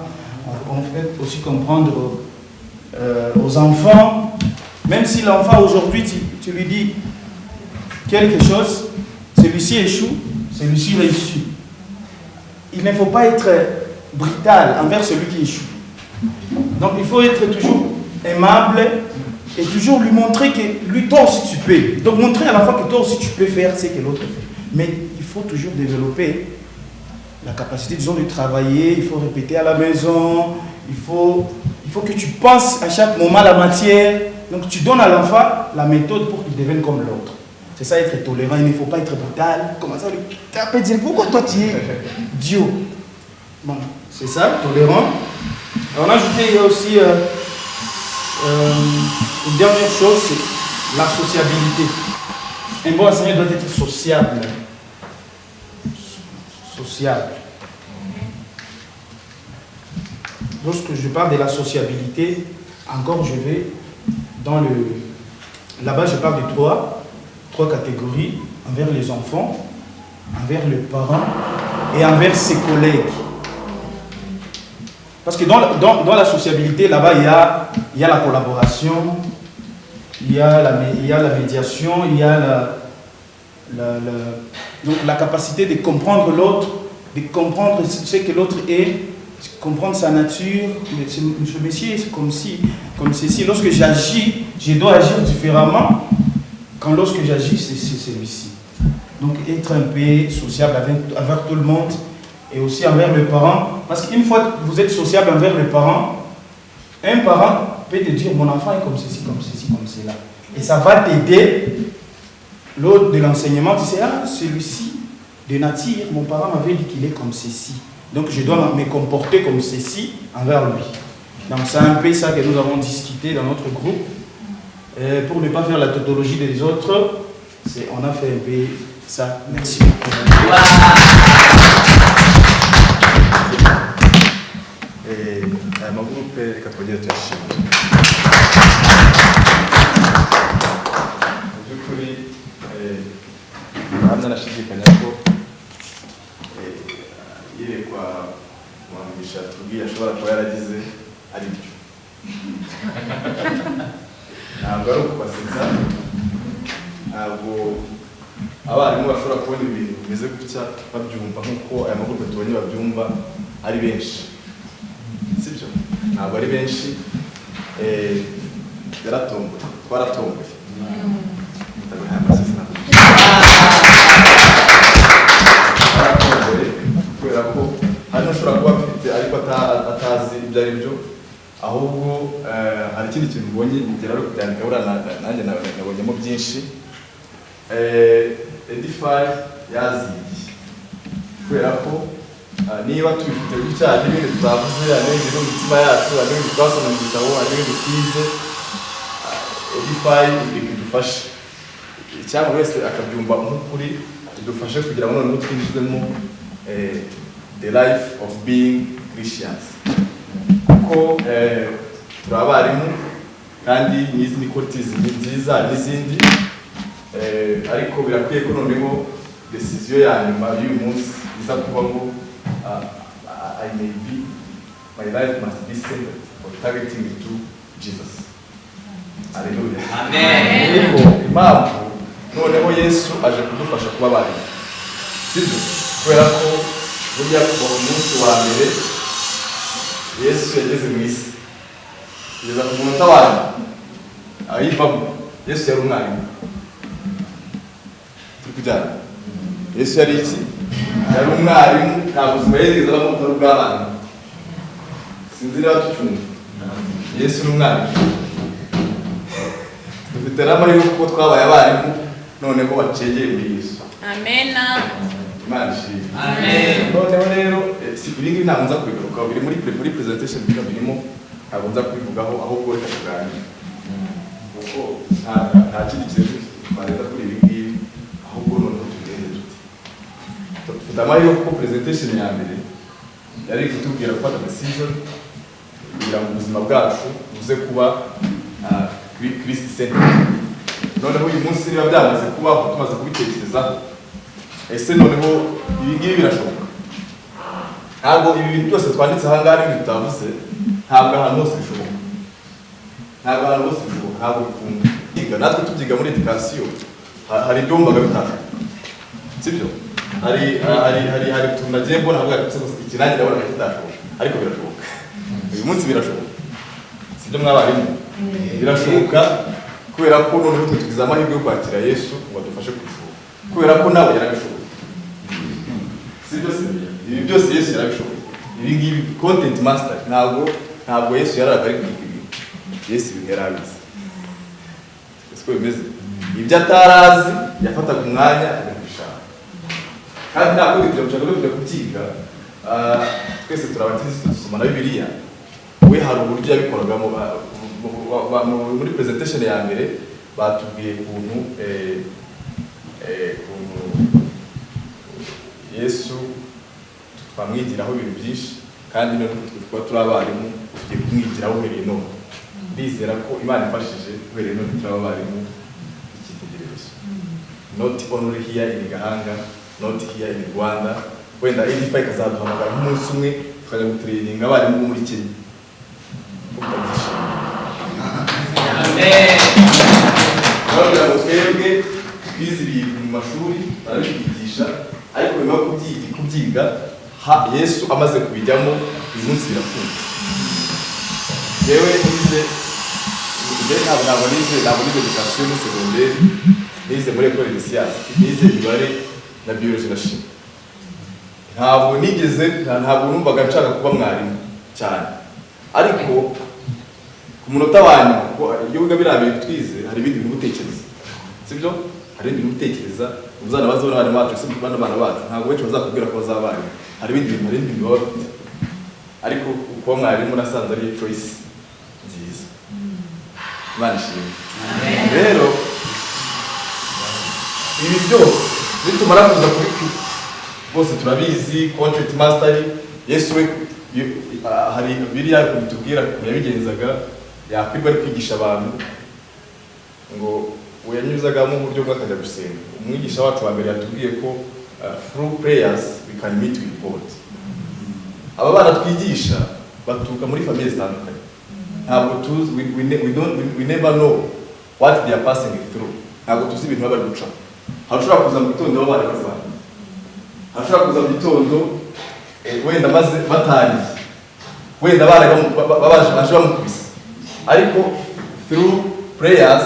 on fait aussi comprendre aux enfants. Même si l'enfant aujourd'hui, tu lui dis quelque chose, celui-ci échoue, celui-ci réussit. Il ne faut pas être brutal envers celui qui échoue. Donc il faut être toujours aimable et toujours lui montrer que lui, toi aussi tu peux. Donc montrer à l'enfant que toi aussi tu peux faire ce que l'autre fait. Mais il faut toujours développer la capacité, disons, de travailler, il faut répéter à la maison, il faut que tu penses à chaque moment la matière. Donc tu donnes à l'enfant la méthode pour qu'il devienne comme l'autre. C'est ça, être tolérant, il ne faut pas être brutal. Comment ça, lui taper, dire pourquoi toi tu es Dieu. Bon, c'est ça, tolérant. Alors, on a ajouté, il y a aussi une dernière chose, c'est la sociabilité. Un bon enseignant doit être sociable. Sociable. Lorsque je parle de la sociabilité, encore je vais dans là-bas je parle de trois catégories, envers les enfants, envers les parents et envers ses collègues. Parce que dans la sociabilité, là-bas, il y a la collaboration, il y a la médiation, il y a donc la capacité de comprendre l'autre, de comprendre ce que l'autre est, comprendre sa nature. Ce métier est comme ceci. Lorsque j'agis, je dois agir différemment quand lorsque j'agis, c'est celui-ci. Donc être un peu sociable envers tout le monde et aussi envers les parents. Parce qu'une fois que vous êtes sociable envers les parents, un parent peut te dire mon enfant est comme ceci, comme ceci, comme cela. Et ça va t'aider lors de l'enseignement. Tu sais, ah, celui-ci, de nature, mon parent m'avait dit qu'il est comme ceci. Donc je dois me comporter comme ceci envers lui. Donc c'est un peu ça que nous avons discuté dans notre groupe. Pour ne pas faire la tautologie des autres, on a fait un peu ça. Merci beaucoup. Amagurupe reka twongere tuyashimire. Mu by'ukuri hamwe nashidikanya ko yerekwa Mugisha tubwiye ashobora kuba yaragize ari byo. Ntabwo ari ukubasetsa, ntabwo abarimu bashobora kubona ibintu bimeze gutya babyumva nk'uko aya magurupe tubonye babyumva ari benshi. Sibyo? Ntabwo ari benshi, yaratomboye, twaratomboye. Kubera ko hari n'ushobora kuba afite ariko atazi ibyo ari byo, ahubwo hari ikindi kintu ubonye ngera ari kubyandika buriya nanjye nabonyemo byinshi. Edify yazigiye kubera ko niba tubifite gutya n'ibindi tutavuze, n'ibindi no mu mitima yacu, n'ibindi twasoma mu gitabo, n'ibindi twize, Edify idufashe cyangwa wese akabyumva nk'ukuri, idufashe kugira ngo noneho twinjizemo the life of being Christians. Kuko turi abarimu kandi n'izi ni kotizi nziza n'izindi, ariko birakwiye ko noneho decision ya nyuma y'uyu munsi iza kuba ngo I may be, my life must be centered or targeting to Jesus. Hallelujah. Amen. Impamvu noneho Yesu aje kudufasha kuba abarimu. Sibyo? Kubera ko burya kuva mu munsi wa mbere Yesu yageze mu isi, kugeza ku munota wa nyuma ayivamo, Yesu yari umwarimu. Tukujyana. Yesu yari iki? Yari umwarimu, nta buzima yigeze abamo butari ubw'abana. Sinzi niba tucyumva. Yesu ni umwarimu. Dufite n'amahirwe kuko twabaye abarimu, noneho bacegeye muri Yesu. Amen. Imana ishimwe. Amen. Noneho rero ibingibi ntabwo nza kubigarukaho, biri muri presentation birimo, ntabwo nza kubivugaho, ahubwo reka tuganire. Kuko nta kindi kintu twareta kuri ibi ngibi, ahubwo noneho tugende tuti. Dufite amahirwe kuko presentation ya mbere yari kutubwira gufata decision kugira ngo ubuzima bwacu buze kuba Christ centered. Noneho uyu munsi niba byamaze kubaho tumaze kubitekerezaho, ese noneho ibi ngibi birashoboka? Ntabwo ibi bintu byose twanditse aha ngaha n'ibintu tutavuze, ntabwo ahantu hose bishoboka. Ntabwo ahantu hose bishoboka, ntabwo bikunda. Natwe tubyiga muri education hari ibyumbaga bitandukanye. Sibyo? Hari utuntu nagiye mbona avuga ati iki nanjye ndabona kitashoboka, ariko birashoboka. Uyu munsi birashoboka. Sibyo mwabarimu? Birashoboka kubera ko noneho tugize amahirwe yo kwakira Yesu ngo adufashe kubishoboka. Kubera ko nawe yarabishoboye. Sibyo se? Ibi byose Yesu yarabishoboye. Ibi ngibi content master ntabwo Yesu yaraga ari kwiga ibi. Yesu yarabizi. Siko bimeze. Ibyo atarazi yafataga umwanya akabishaka. Kandi ntabwo dushaka kubyiga. Twese turabatizi dusoma na Bibiliya. We hari uburyo yabikoragamo muri presentation ya mbere batubwiye ukuntu Yesu twamwigiraho ibintu byinshi, kandi no kuba turi abarimu tugiye kumwigiraho uhereye none. Ndizera ko Imana ifashije uhereye none turi abarimu ikitegererezo. Not only here in Gahanga, not here in Rwanda, wenda Edify ikazaduhamagara nk'umunsi umwe tukajya gutraininga abarimu bo muri Kenya. Amen. Ntabwo twebwe twize ibintu mu mashuri barabigisha, ariko nyuma yo kubyiga Yesu amaze kubijyamo uyu munsi birakunda. Yewe ntabwo nize education muri secondaire, nize muri école de science, nize imibare na biologie na chimie. Ntabwo numvaga nshaka kuba mwarimu cyane, ariko ku munota wanyu iyo wiga biriya bintu twize hari ibindi bintu utekereza, sibyo? Hari ibindi bintu utekereza uzana bazabona abana bacu, se bana bacu ntabwo benshi bazakubwira ko bazabana, hari ibindi bintu baba bafite, ariko kuba mwarimu nasanze ari choice nziza. Imana ishimwe. Rero ibi byose nitumara kuza kuri bose turabizi content mastery. Yesu we hari biriya bitubwira yabigenzaga, yakwirwa ari kwigisha abantu ngo uyanyuzagamo uburyo bw'akajya gusenga. Umwigisha wacu wa mbere yatubwiye ko through prayers we can meet with God. Aba bana twigisha baturuka muri famille zitandukanye, ntabwo tuzi, we never know what they are passing through. Ntabwo tuzi ibintu bari guca. Hashobora kuza mu gitondo bari bazana, hashobora kuza mu gitondo wenda maze batariye, wenda baje bamukubise, ariko through prayers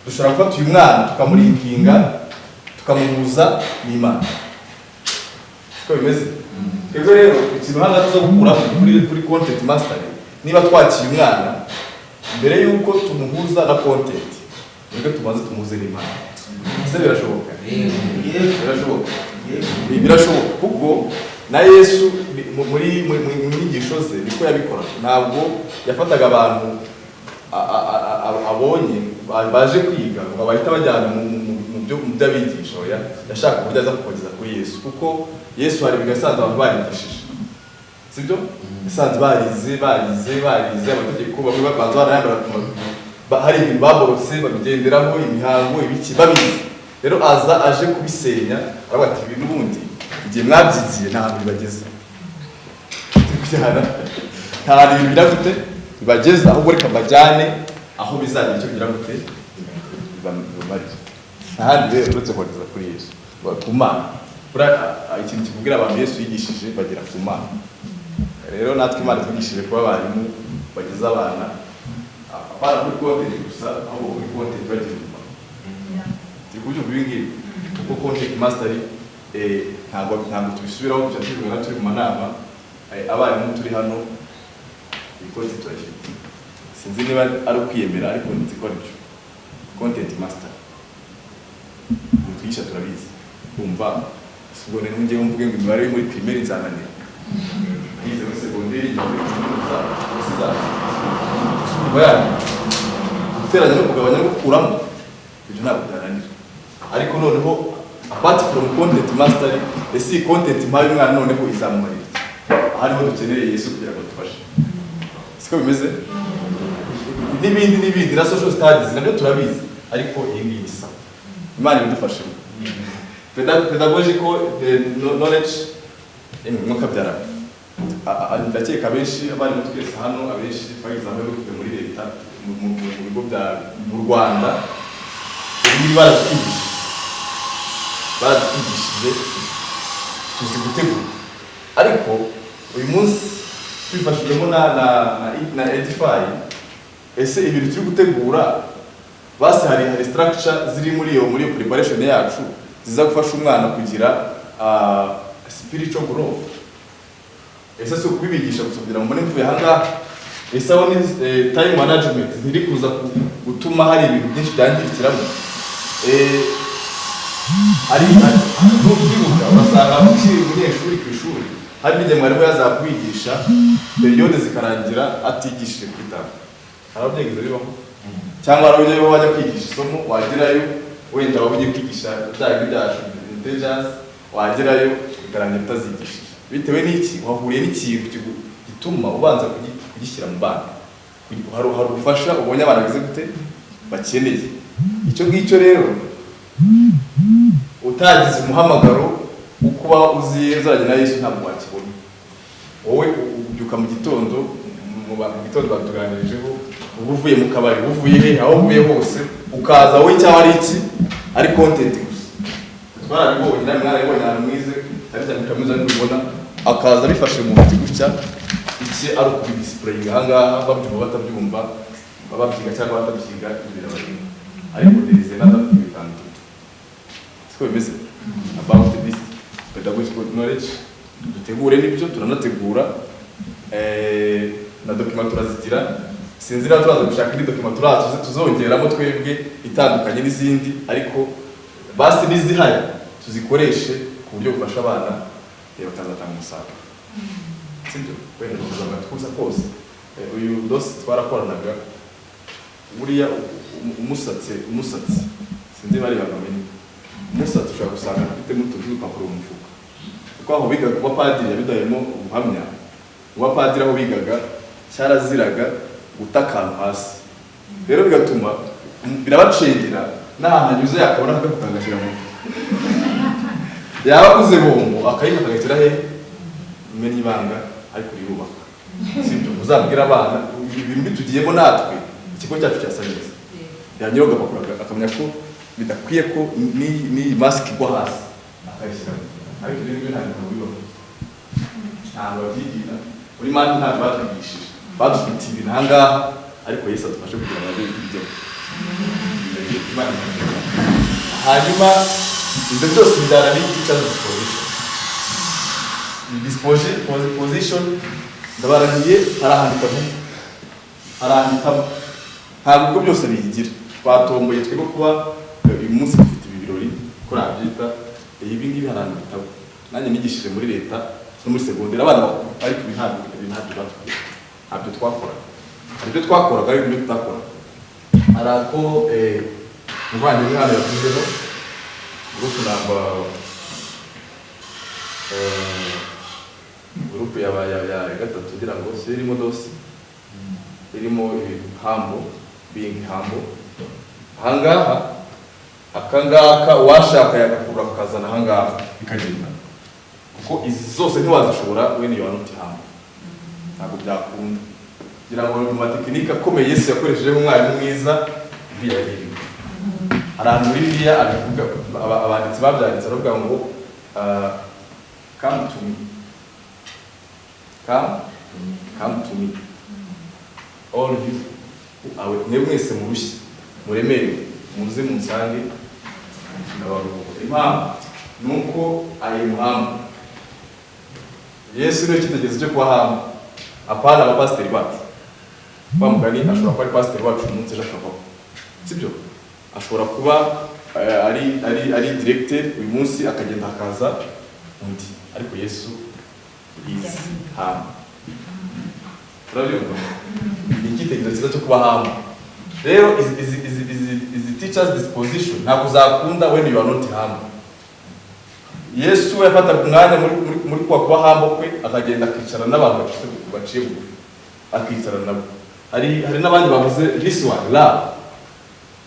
dushobora gufata uyu mwana tukamurinkinga, tukamuhuza n'Imana. Ko bimeze. Twebwe rero ikintu hanga tuza gukura kuri content mastery, niba twakiye umwana mbere yuko tumuhuza na content, nibwo tumaze tumuhuze n'Imana. Ese birashoboka? Birashoboka kuko na Yesu muri nyigisho ze niko yabikora. Ntabwo yafataga abantu abonye baje kwiga ngo bahita bajyana mu by'abigisha, yashaka uburyo aza kubageza kuri Yesu, kuko Yesu hari bigasanzwe abantu barigishije, sibyo? Yasanze barize amategeko, bamwe babanza barayambara, hari ibintu baborotse babigenderaho, imihango ibiki babizi. Rero aje kubisenya, aravuga ati ibintu ubundi igihe mwabyigiye nta hantu bibageza, nta hantu biragute bibageza, ahubwo reka mbajyane aho bizagira icyo bigira gute bibamariye. Nta handi rero uretse kugeza kuri Yesu, ku Mana. Ikintu kikubwira abantu Yesu yigishije bagera ku Mana. Rero natwe Imana twigishije kuba abarimu bageza abana abana muri content gusa, aho muri content bagira umumaro. Tikujo kubingi kuko content mastery ntabwo tubisubiraho cyane turi mu manama, abarimu turi hano ikoze turafite. Sinzi niba ari kwiyemera, ariko nzikora ibyo content master twigisha turabizi. Umva ubwo ne ngiye mvuge ngo imibare muri primaire nzananira, nize muri secondaire guteranya no kugabanya no gukuramo, ibyo ntabwo byananira. Ariko noneho apart from content mastery, ese content mpaye umwana noneho izamumarira, hariho dukeneye Yesu kugira ngo dufashe. Siko bimeze? N'ibindi na social studies nabyo turabizi, ariko iyi ngiyi isa Imana idufashe. Pedagogical knowledge mwuka byara ndakeka benshi abarimu twese hano, abenshi twagize amahirwe muri leta mu bigo bya mu Rwanda, ibi baratwigishije tuzi gutegura. Ariko uyu munsi twifashijemo na Edify, ese ibintu turi gutegura basi hari structure ziri muri iyo preparation yacu ziza gufasha umwana kugira spiritual growth. Ese so kubibigisha gusa kugira ngo mbone mvuye hanga, ese aho ni time management ziri kuza gutuma hari ibintu byinshi byangirikiramo. Ari n'ubyibuka urasanga ukiri umunyeshuri ku ishuri, hari n'igihe mwarimu yazakwigisha periode zikarangira atigishije kwitanga. Hari ababyegize bibaho, cyangwa hari ababyeyi bajya kwigisha isomo, wagerayo wenda waba ugiye kwigisha ibyacu intelligence, wagerayo bikarangira utazigishije. Bitewe n'iki? Wahuriye n'ikintu gituma ubanza kugishyira mu bana. Hari ubufasha ubonye abana bize gute bakeneye. Icyo ngicyo rero utagize umuhamagaro ukuba uzi uzajya na Yesu ntabwo wakibona. Wowe ubyuka mu gitondo batuganirijeho, uvuye mu kabari, uvuye he, aho uvuye hose, ukaza wowe cyangwa ari iki, ari content gusa. Twarabibonye namwe mwarabibonye ahantu mwize, cyane cyane kaminuza n'ubibona akaza bifashe mu ntoki gutya iki ari ukubidisipurayinga ahangaha babyumva batabyumva bababyiga cyangwa batabyiga ibintu barimo ariko there is another thing we can do siko bimeze about this pedagogical knowledge dutegure n'ibyo turanategura na document turazigira sinzi naho turaza gushaka indi document tuzongeramo twebwe itandukanye n'izindi ariko basi n'izihari tuzikoreshe ku buryo bufasha abana bakazatanga umusaruro sibyo wenda tuzanga twuza kose uyu dosi twarakoranaga buriya umusatsi sinzi bari bagamenye umusatsi ushobora gusanga afite n'utuntu tw'udupapuro mu mufuka kuko aho bigaga kuba padiri yabidahemo ubuhamya kuba padiri aho bigaga cyaraziraga guta akantu hasi rero bigatuma birabacengera n'ahantu anyuze yakabona akagashyira mu mufuka yaba aguze bombo akayifata agashyira he umenya ibanga ariko yubaka sibyo uzabwira abana ibintu bitugiyemo natwe ikigo cyacu cyasa neza yanyura agapapuro akamenya ko bidakwiye ko ni masike igwa hasi akayishyiramo ariko ibyo ngibyo ntabwo bibaho ntabwo babyigira muri mani ntabwo batwigishije badufitiye ibintu ahangaha ariko Yesu adufashe kugira ngo bijyemo hanyuma ibyo byose bijyana n'icyo disposition ndabarahiye harandikamo ntabwo ubwo byose biyigira twatomboye twebwe kuba uyu munsi dufite ibi birori ko nabyita ibi ngibi harandikamo nanjye nigishije muri leta no muri segonderi abana bakuru ariko ibi ntabyo twakoraga hari ibyo twakoraga ariko ibyo tutakoraga hari ako umuvandimwe hano yavuzeho ubwo tunamba gurupe ya gatatu kugira ngo irimo dosi irimo ibintu being humble ahangaha akangaka uwashaka yagakurura akazana ahangaha bikagenda kuko izi zose ntiwazishobora when you are not humble ntabwo byakunda kugira ngo mu matekinike akomeye Yesu yakoreshejeho umwarimu mwiza biriya bintu ahantu muri biriya abivuga abanditsi babyanditse aravuga ngo come to me all you mwe mwese murushye muremerewe muze munsange ndabaruhura impamvu nuko ari muhamwe Yesu niwe cyitegerezo cyo kuba hamwe apana abapasiteri bacu bamugani ashobora kuba ari pasiteri wacu umunsi ejo akavaho sibyo ashobora kuba ari directeur uyu munsi akagenda hakaza undi ariko Yesu is hamwe turabibona ni icyitegerezo cyiza cyo kuba hamwe rero izi teachers disposition ntabwo uzakunda when you are not hamwe Yesu yafataga umwanya muri kwa kuba hamwe kwe akagenda akicara n'abantu baciye bugufi akicara nabo hari n'abandi bavuze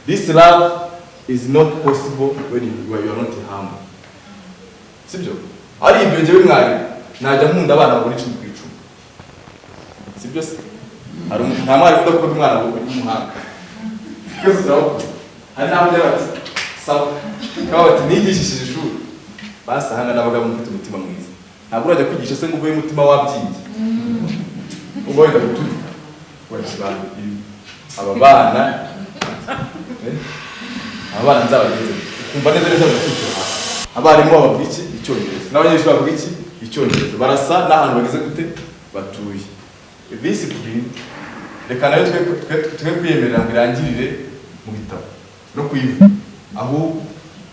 this love is not possible when you are not hamwe sibyo ari ibyo ngewe mwari najya nkunda abana bagura 10 ku 10 sibyo se hari nta mwari udakunda umwana w'umuhanga twese turabakunda hari n'abo byabati sawa kaba bati nigishishije ishuri basahanga n'abagabo mufite umutima mwiza ntabwo urajya kwigisha se ngo uvuye umutima wabyimbye ubwo wenda guturi washibana aba bana nzabageze ukumva neza bakwicara abarimu bavuga iki icyongereza n'abanyeshuri bavuga iki icyongereza barasa n'ahantu bageze gute batuye discipline reka nayo twe kwiyemerera ngo irangirire mu bitabo no kuyivuga aho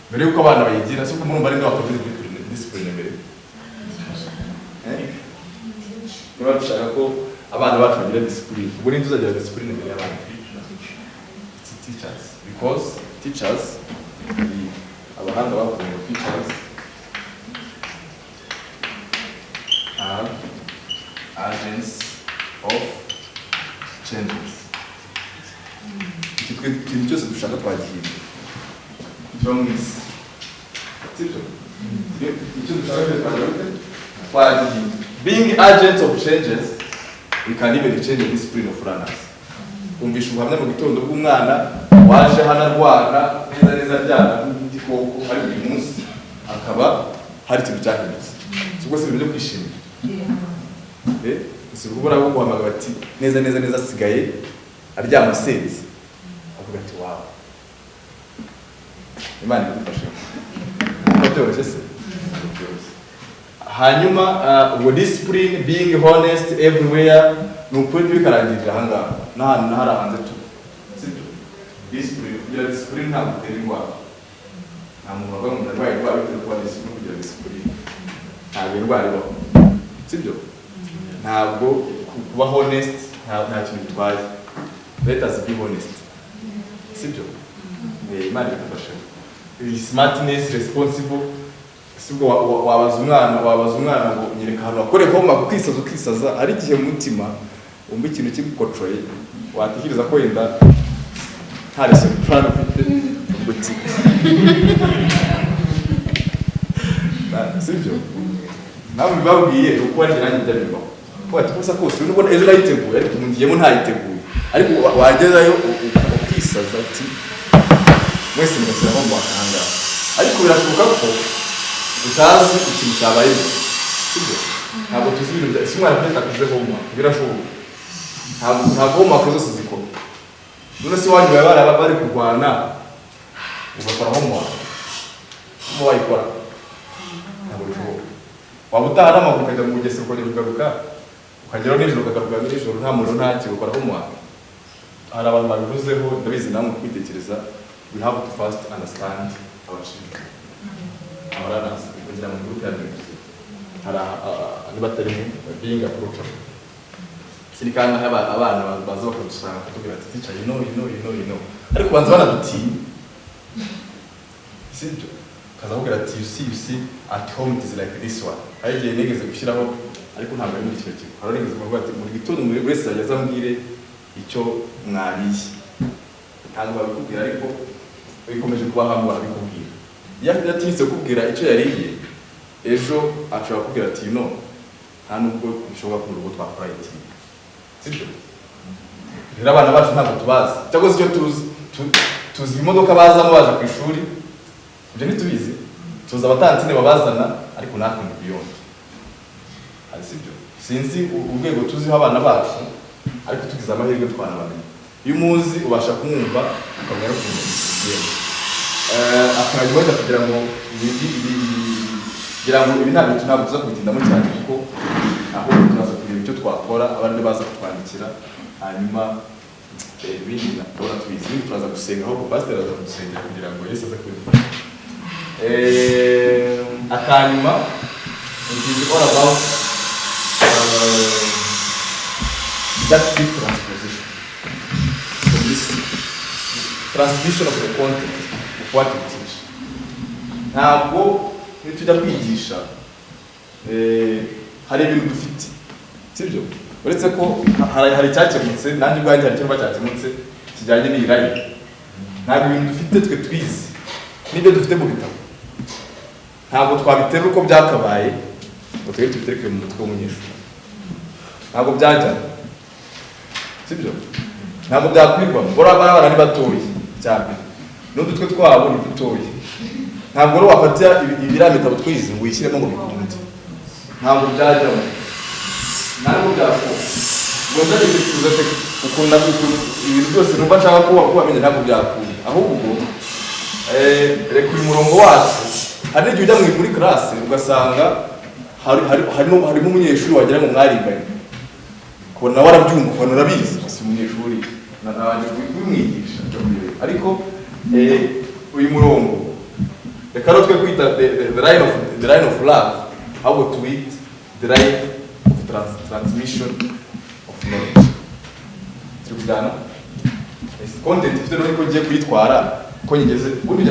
mbere yuko abana bayigira siko murumva ari ngaho discipline mbere niba dushaka ko abana bacu bagira discipline ubwo ni tuzagira discipline mbere y'abana teachers because teachers abahanga bavuye ngo teachers are agents of changes ikintu cyose dushaka twagiye Jones. Being agents of changes, we can even change the discipline of runners. Umvisha ubuhamya mu gitondo bw'umwana waje hano arwana neza ryana n'igikoko ari uyu munsi akaba hari ikintu cyahindutse. Ubwo se ibintu byo kwishimira. si ubura bwo guhamagara bati neza asigaye aryama asenze avuga ati wow Imana idufashe byoroshye se hanyuma ubwo discipline being honest everywhere ni ukuri bikarangirira ahangaha n'ahantu n'ahari hanze tu sibyo discipline kugira discipline ntabwo utera indwara nta muntu wavuga ngo ndarwaye indwara bitewe kuba discipline kugira discipline ntabwo indwara ibaho sibyo ntabwo kuba honest nta kintu bitwaye let us be honest sibyo Imana idufashe smartness responsible sibwo wabaza umwana ngo nyereka hano akore homework ukisaza ari gihe mutima umba ikintu kigukotroye watekereza ko yenda ntarese plan ufite ubuti sibyo nawe babwiye uko ari nanjye byabibaho ko atukosa kose ubona ejo nayiteguye ariko mungiyemo ntayiteguye ariko wagezayo ukisaza ati mwese mwashyiraho mu bakanga ariko birashoboka ko utazi ikintu cyabaye sibyo ntabwo tuzi ibintu bya isi umwana kwita kuze homework birashoboka ntabwo homework zose zikora none se wanyu bari kurwana ugakora homework mo wayikora ntabwo bishoboka waba utaha n'amaguru ukajya mu bugesera ukongera ugaruka ukageraho nijoro ukagaruka nijoro nta muntu ntacyo ukora homework hari abantu babivuzeho ndabizi namwe kwitekereza we have to first understand our children our learners kugira ngo group yacu hari nibatari being approachable sini kandi abana baza bakadusanga kutubwira ati teacher you know ariko banza banadutinya sibyo kaza kugira ati you see at home it is like this one ayigiye negeze gushyiraho ariko ntabwo ari muri cyo hari negeze kuvuga ati muri gitondo muri wese yaza ambwire icyo mwariye ntabwo babikubwira ariko bikomeje kuba hamwe barabikubwira iyo yatinze kubwira icyo yariye ejo ashobora kubwira ati nta nubwo bishobora kumenya uko twakora iki sibyo rero abana bacu ntabwo tubazi cyangwa se icyo tuzi imodoka bazamo baje ku ishuri ibyo ntitubizi tuzi abatantine babazana ariko natwe ntibiyonge sibyo sinzi urwego tuziho abana bacu ariko tugize amahirwe twanabamenya iyo umuzi ubasha kumwumva ukamenya no kumenya akanyuma kugira ngo ibi ntabwo tuza kubitindamo cyane kuko aho tunaza kureba icyo twakora abandi baza kutwandikira hanyuma ibindi ndabona tubizi ibindi turaza gusenga aho pasiteri aza gusengera kugira ngo Yesu aze kubidufasha akanyuma it is all about that deep transmission of the content of what you teach. Ntabwo nitujya kwigisha hari ibintu dufite sibyo uretse ko hari cyakemutse nanjye ubwanjye hari ikintu cyakemutse kijyanye n'irayi ntabwo ibintu dufite twe twize n'ibyo dufite mu bitabo ntabwo twabitera uko byakabaye ngo twere tubitereke mu mutwe w'umunyeshuri ntabwo byajya sibyo ntabwo byakwirwa bora ni batoye cyane n'udutwe twabo ni dutoye ntabwo ro wafatira ibiriya bitabo twize ngo uyishyiremo ngo bikunde ntabwo byajyamo ntabwo byakora ngo ndabifuza ukunda ibintu byose numva nshaka ko wamenya ntabwo byakunda ahubwo reka uyu murongo wacu hari n'igihe ujya muri classe ugasanga harimo umunyeshuri wagira ngo mwariganye kubona warabyumva ukabona urabizi si umunyeshuri ntabanje kubimwigisha ariko uyu murongo reka rero twe kwita the line of love ahubwo tuwite the line of transmission of knowledge turi kujyana content ifite rero ko ugiye kuyitwara ko nyigeze ubundi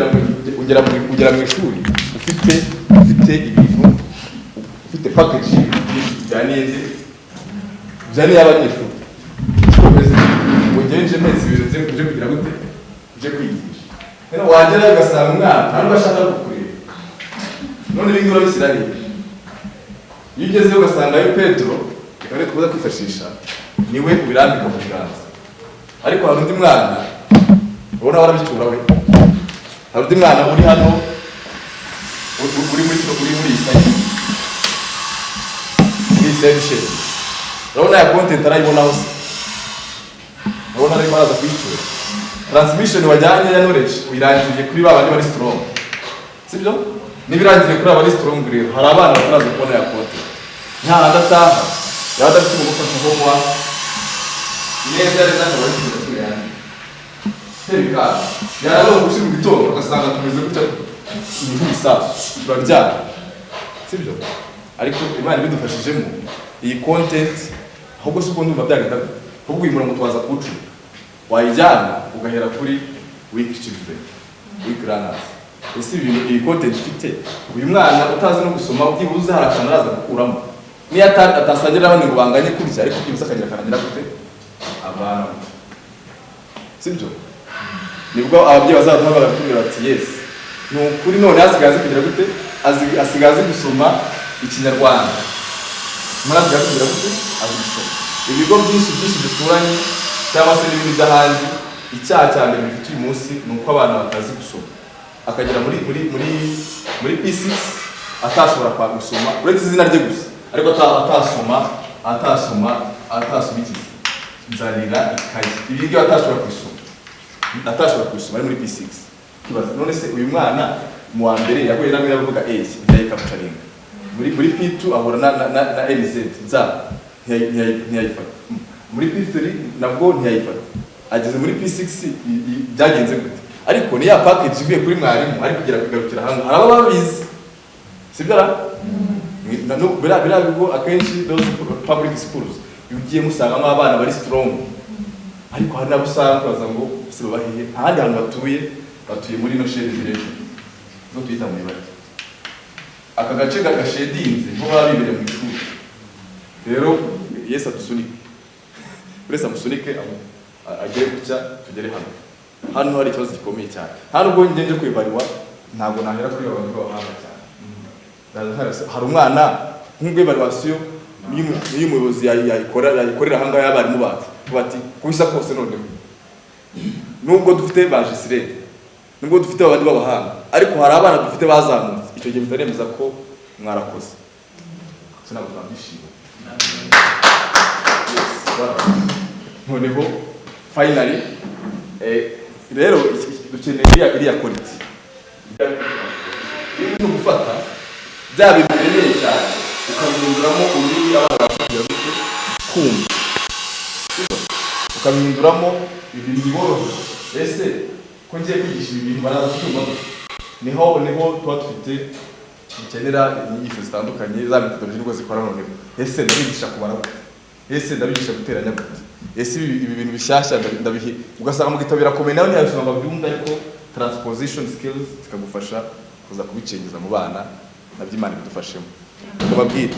ugera mu ishuri ufite ibintu ufite package bijyaniye abanyeshuri ugenje neza ibintu uje kugira gute uje kwigisha rero wagera ugasanga umwana ntabwo ashaka kukureba none ibintu urabishyira he iyo ugezeyo ugasanga ari Petero reka tuza kwifashisha niwe ubirambika mu biganza ariko hari undi mwana ubona warabicyura we hari undi mwana uri hano uri muri iyi sayi side share. Urabona ya content arayibona hose. Urabona ari maraza kwicyura. Transmission wajyanye ya knowledge wirangije kuri babandi bari strong. Sibyo? Nibirangije kuri abari strong rero. Hari abana bataraza kubona ya content. Nta adataha. Yaba afite umufasha nko kwa. Neza reza akaba ari kuri yani. Sebika. Yaralo gushira mu gitondo ugasanga tumeze gutya. Ibintu bisasu. Turabyara. Sibyo? Ariko Imana bidufashijemo iyi content ahubwo se ukuntu babyagenda ahubwo uyu murongo twaza kucu wayijyana ugahera kuri week children week runners ese ibintu iyi content ifite uyu mwana utazi no gusoma ubyibuze harakana araza gukuramo ni atasangira abandi ngo banganye kurya ariko byibuze akagira kananira gute abana sibyo nibwo ababyeyi bazaduha bagatubwira ati yes ni ukuri none asigaze kugira gute asigaze gusoma ikinyarwanda marazi gakugira gute azisoma ibigo byinshi duturanye cyangwa se n'ibindi by'ahandi icyaha cyane bifite uyu munsi ni uko abana batazi gusoma akagera muri P6 atashobora kwa gusoma uretse izina rye gusa ariko atasoma iki nzarira ikayi ibyo atashobora kwisoma ari muri P6 kibaza none se uyu mwana mu wa mbere yagoye namwe yavuga byaye capturing muri P2 ahura na LZ nza ntiyayifata muri P3 nabwo ntiyayifata ageze muri P6 byagenze gute ariko ni ya package ivuye kuri mwarimu ari kugira kugarukira hano araba babizi sibyo bira bigo akenshi those public schools yugiye musangamo abana bari strong ariko hari nabo usanga baza ngo sibo bahiye ahandi hantu batuye muri no shade village no twita mu ibara aka gace gashedinze nko babibere mu ishuri rero Yesu adusunike uretse amusunike agere gutya tugere hano hari ikibazo gikomeye cyane nta nubwo ngenje kwibariwa ntabwo nahera kuri abantu b'abahanga cyane hari umwana nk'ubw'evaluation y'umuyobozi yayikorera hanga y'abarimu bacu bati kubisa kose none nubwo dufite bagisirete nubwo dufite abandi b'abahanga ariko hari abana dufite bazamutse icyo gihe bitaremeza ko mwarakoze sinabwo twabishima noneho finally rero dukeneye iriya quality no gufata bya bintu biremereye cyane ukabihinduramo ururimi abana bakagira gute kumva ukabihinduramo ibintu biboroheye ese ko ngiye kwigisha ibintu baraza kucyumva niho tuba dufite dukenera inyigisho zitandukanye za metodology nibwo zikora noneho ese ndabigisha kubara ese ndabigisha guteranya gute ese ibi bintu bishyashya ndabihe ugasanga mu gitabo birakomeye nawe ntiyabisoma babyumva ariko transposition skills zikagufasha kuza kubicengeza mu bana nabyo Imana bidufashemo ndababwira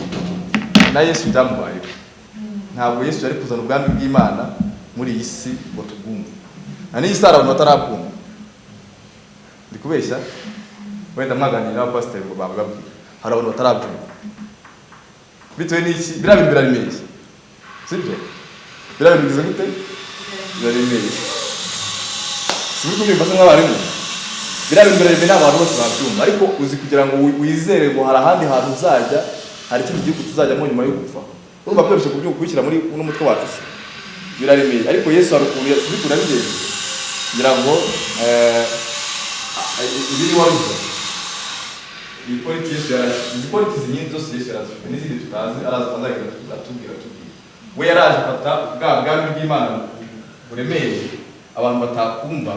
na Yesu byamubayeho ntabwo Yesu yari kuzana ubwami bw'Imana muri iyi si ngo tubwumve na n'iyi sara abantu batarabwumva ndikubeshya wenda mwaganira n'abapasiteri ngo bababwira hari abantu batarabwumva bitewe n'iki birabintu biraremereye sibyo birabintu bigize gute biraremereye sibi kubyumva se nk'abarimu birabintu biraremereye n'abantu bose babyumva ariko uzi kugira ngo wizere ngo hari ahandi hantu uzajya hari ikindi gihugu tuzajyamo nyuma yo gupfa urumva byoroshye kubyukira muri uno mutwe wacu se biraremeye ariko Yesu hari ukuntu yabikura bigenze ngira ngo ibiri waruza iyi politi Yesu yaraje politi nyinshi zose Yesu yaraje n'izindi tutazi azahita atubwira we yaraje afata bwa bwami bw'Imana buremeye abantu batakumva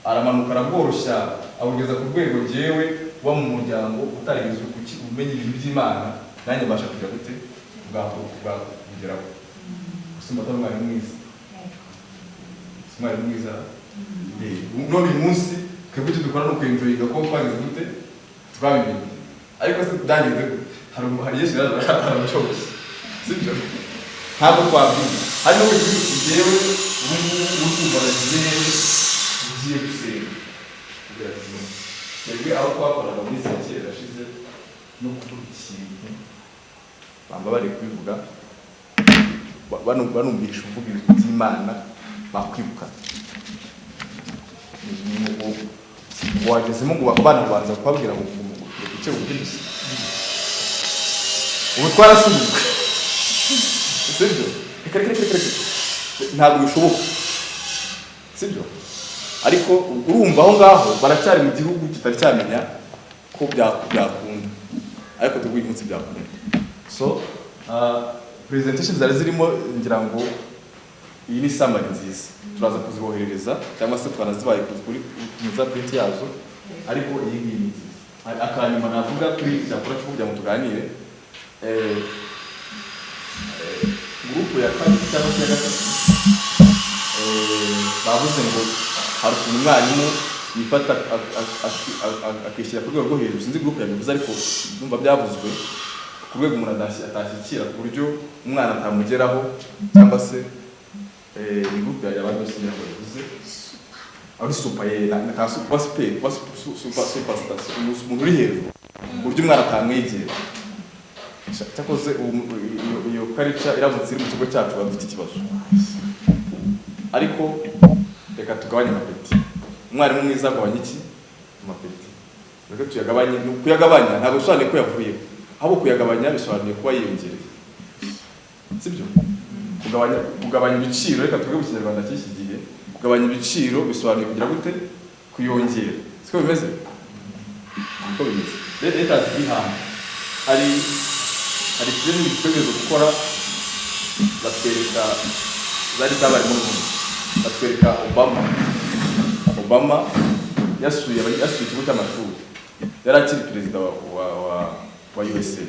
aramanuka arabworoshya abugeza ku rwego jewe wa mu muryango utarigeze umenya ibintu by'Imana nanjye mbasha kugira gute bwakugeraho usumba mwari mwiza mwari mwiza none uyu munsi twebwe icyo dukora ni ukwinjoyinga ko twageze gute twabimenye ariko se byageze hari Yesu aramushoboye sibyo ntabwo twabwiye hari no kwigira jewe ukumva nagize ugiye gusenga twebwe aho twakoraga muri sekere rashize no kuvuga ikintu bamba bari kubivuga banumvisha uvuga ibintu by'Imana bakwibuka wagezemo ngo abana babanza kubabwira ngo ugice ubudisi ubu twarasubizwe sibyo ntabwo bishoboka sibyo ariko urumva aho ngaho baracyari mu gihugu kitari cyamenya ko byakunda ariko tuguye umunsi byakunda so presentation zari zirimo ngira ngo iyi ni summary nziza turaza kuziboherereza cyangwa se twanazibaye kuri za print yazo ariko iyi ngiyi ni nziza akanyuma navuga kuri cyakora cyo kugira ngo tuganire group ya kabiri cyangwa se ya gatatu bavuze ngo hari ukuntu umwarimu yifata akishyira ku rwego rwo hejuru sinzi group yabivuze ariko ndumva byavuzwe ku rwego umuntu atashyikira ku buryo umwana atamugeraho cyangwa se ni group y'abantu bose yabivuze ari super na super speed superstar umuntu uri hejuru ku buryo umwana atamwegera cyakoze iyo culture iramutse iri mu kigo cyacu bafite ikibazo ariko reka tugabanye amapeti umwarimu mwiza agabanya iki amapeti reka tuyagabanye kuyagabanya ntabwo bisobanuye ko yavuye ahubwo kuyagabanya bisobanuye kuba yiyongereye sibyo kugabanya ibiciro reka tuvuge mu kinyarwanda cy'iki gihe kugabanya ibiciro bisobanuye kugira gute kuyongera siko bimeze uko bimeze leta zihana hari ikindi gitekerezo gukora batwereka zari zabaye muri ubu batwereka Obama yasuye ikigo cy'amashuri yari akiri perezida wa USA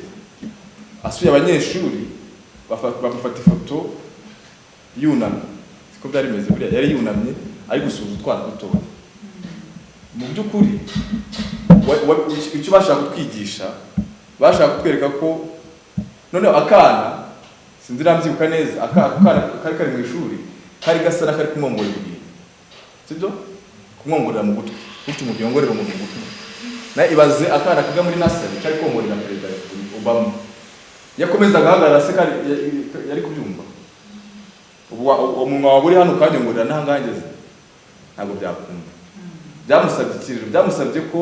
asuye abanyeshuri bamufata ifoto yunamye siko byari bimeze buriya yari yunamye ari gusuhuza utwana dutoya mu by'ukuri icyo bashaka kutwigisha bashaka kutwereka ko noneho akana sinzi nambyuka neza akana kari mu ishuri kari gasa n'akari kumwongorera ibintu sibyo kumwongorera mu gutwi gutyo umuntu yongorera mu gutwi naye ibaze akana kaga muri nasari kari komorera perezida Obama yakomeza agahagarara se yari kubyumva umunwa waburi hano kanyongorera n'ahangangeze ntabwo byakunda byamusabye ko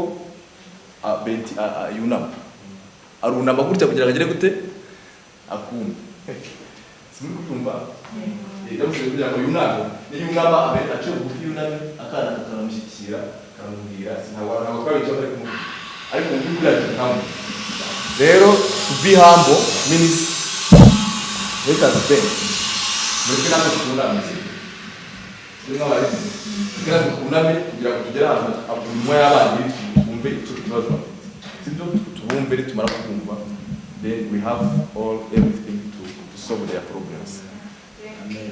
benti yunama arunama gutya kugira ngo agere gute akumva sinzi kubyumva yamusabye kugira ngo yuname niyunama abe aciye bugufi yuname akana kakamushyikira karamubwira ntabwo twabica bari kumubwira ariko mu by'ukuri ari hamwe rero to be humble means let us bend mureke natwe twuname natwe twuname kugira ngo tugere ahantu inyuma y'abana twumve icyo kibazo bafite sibyo tubumve nitumara kumva then we have everything to solve their problems. Amen.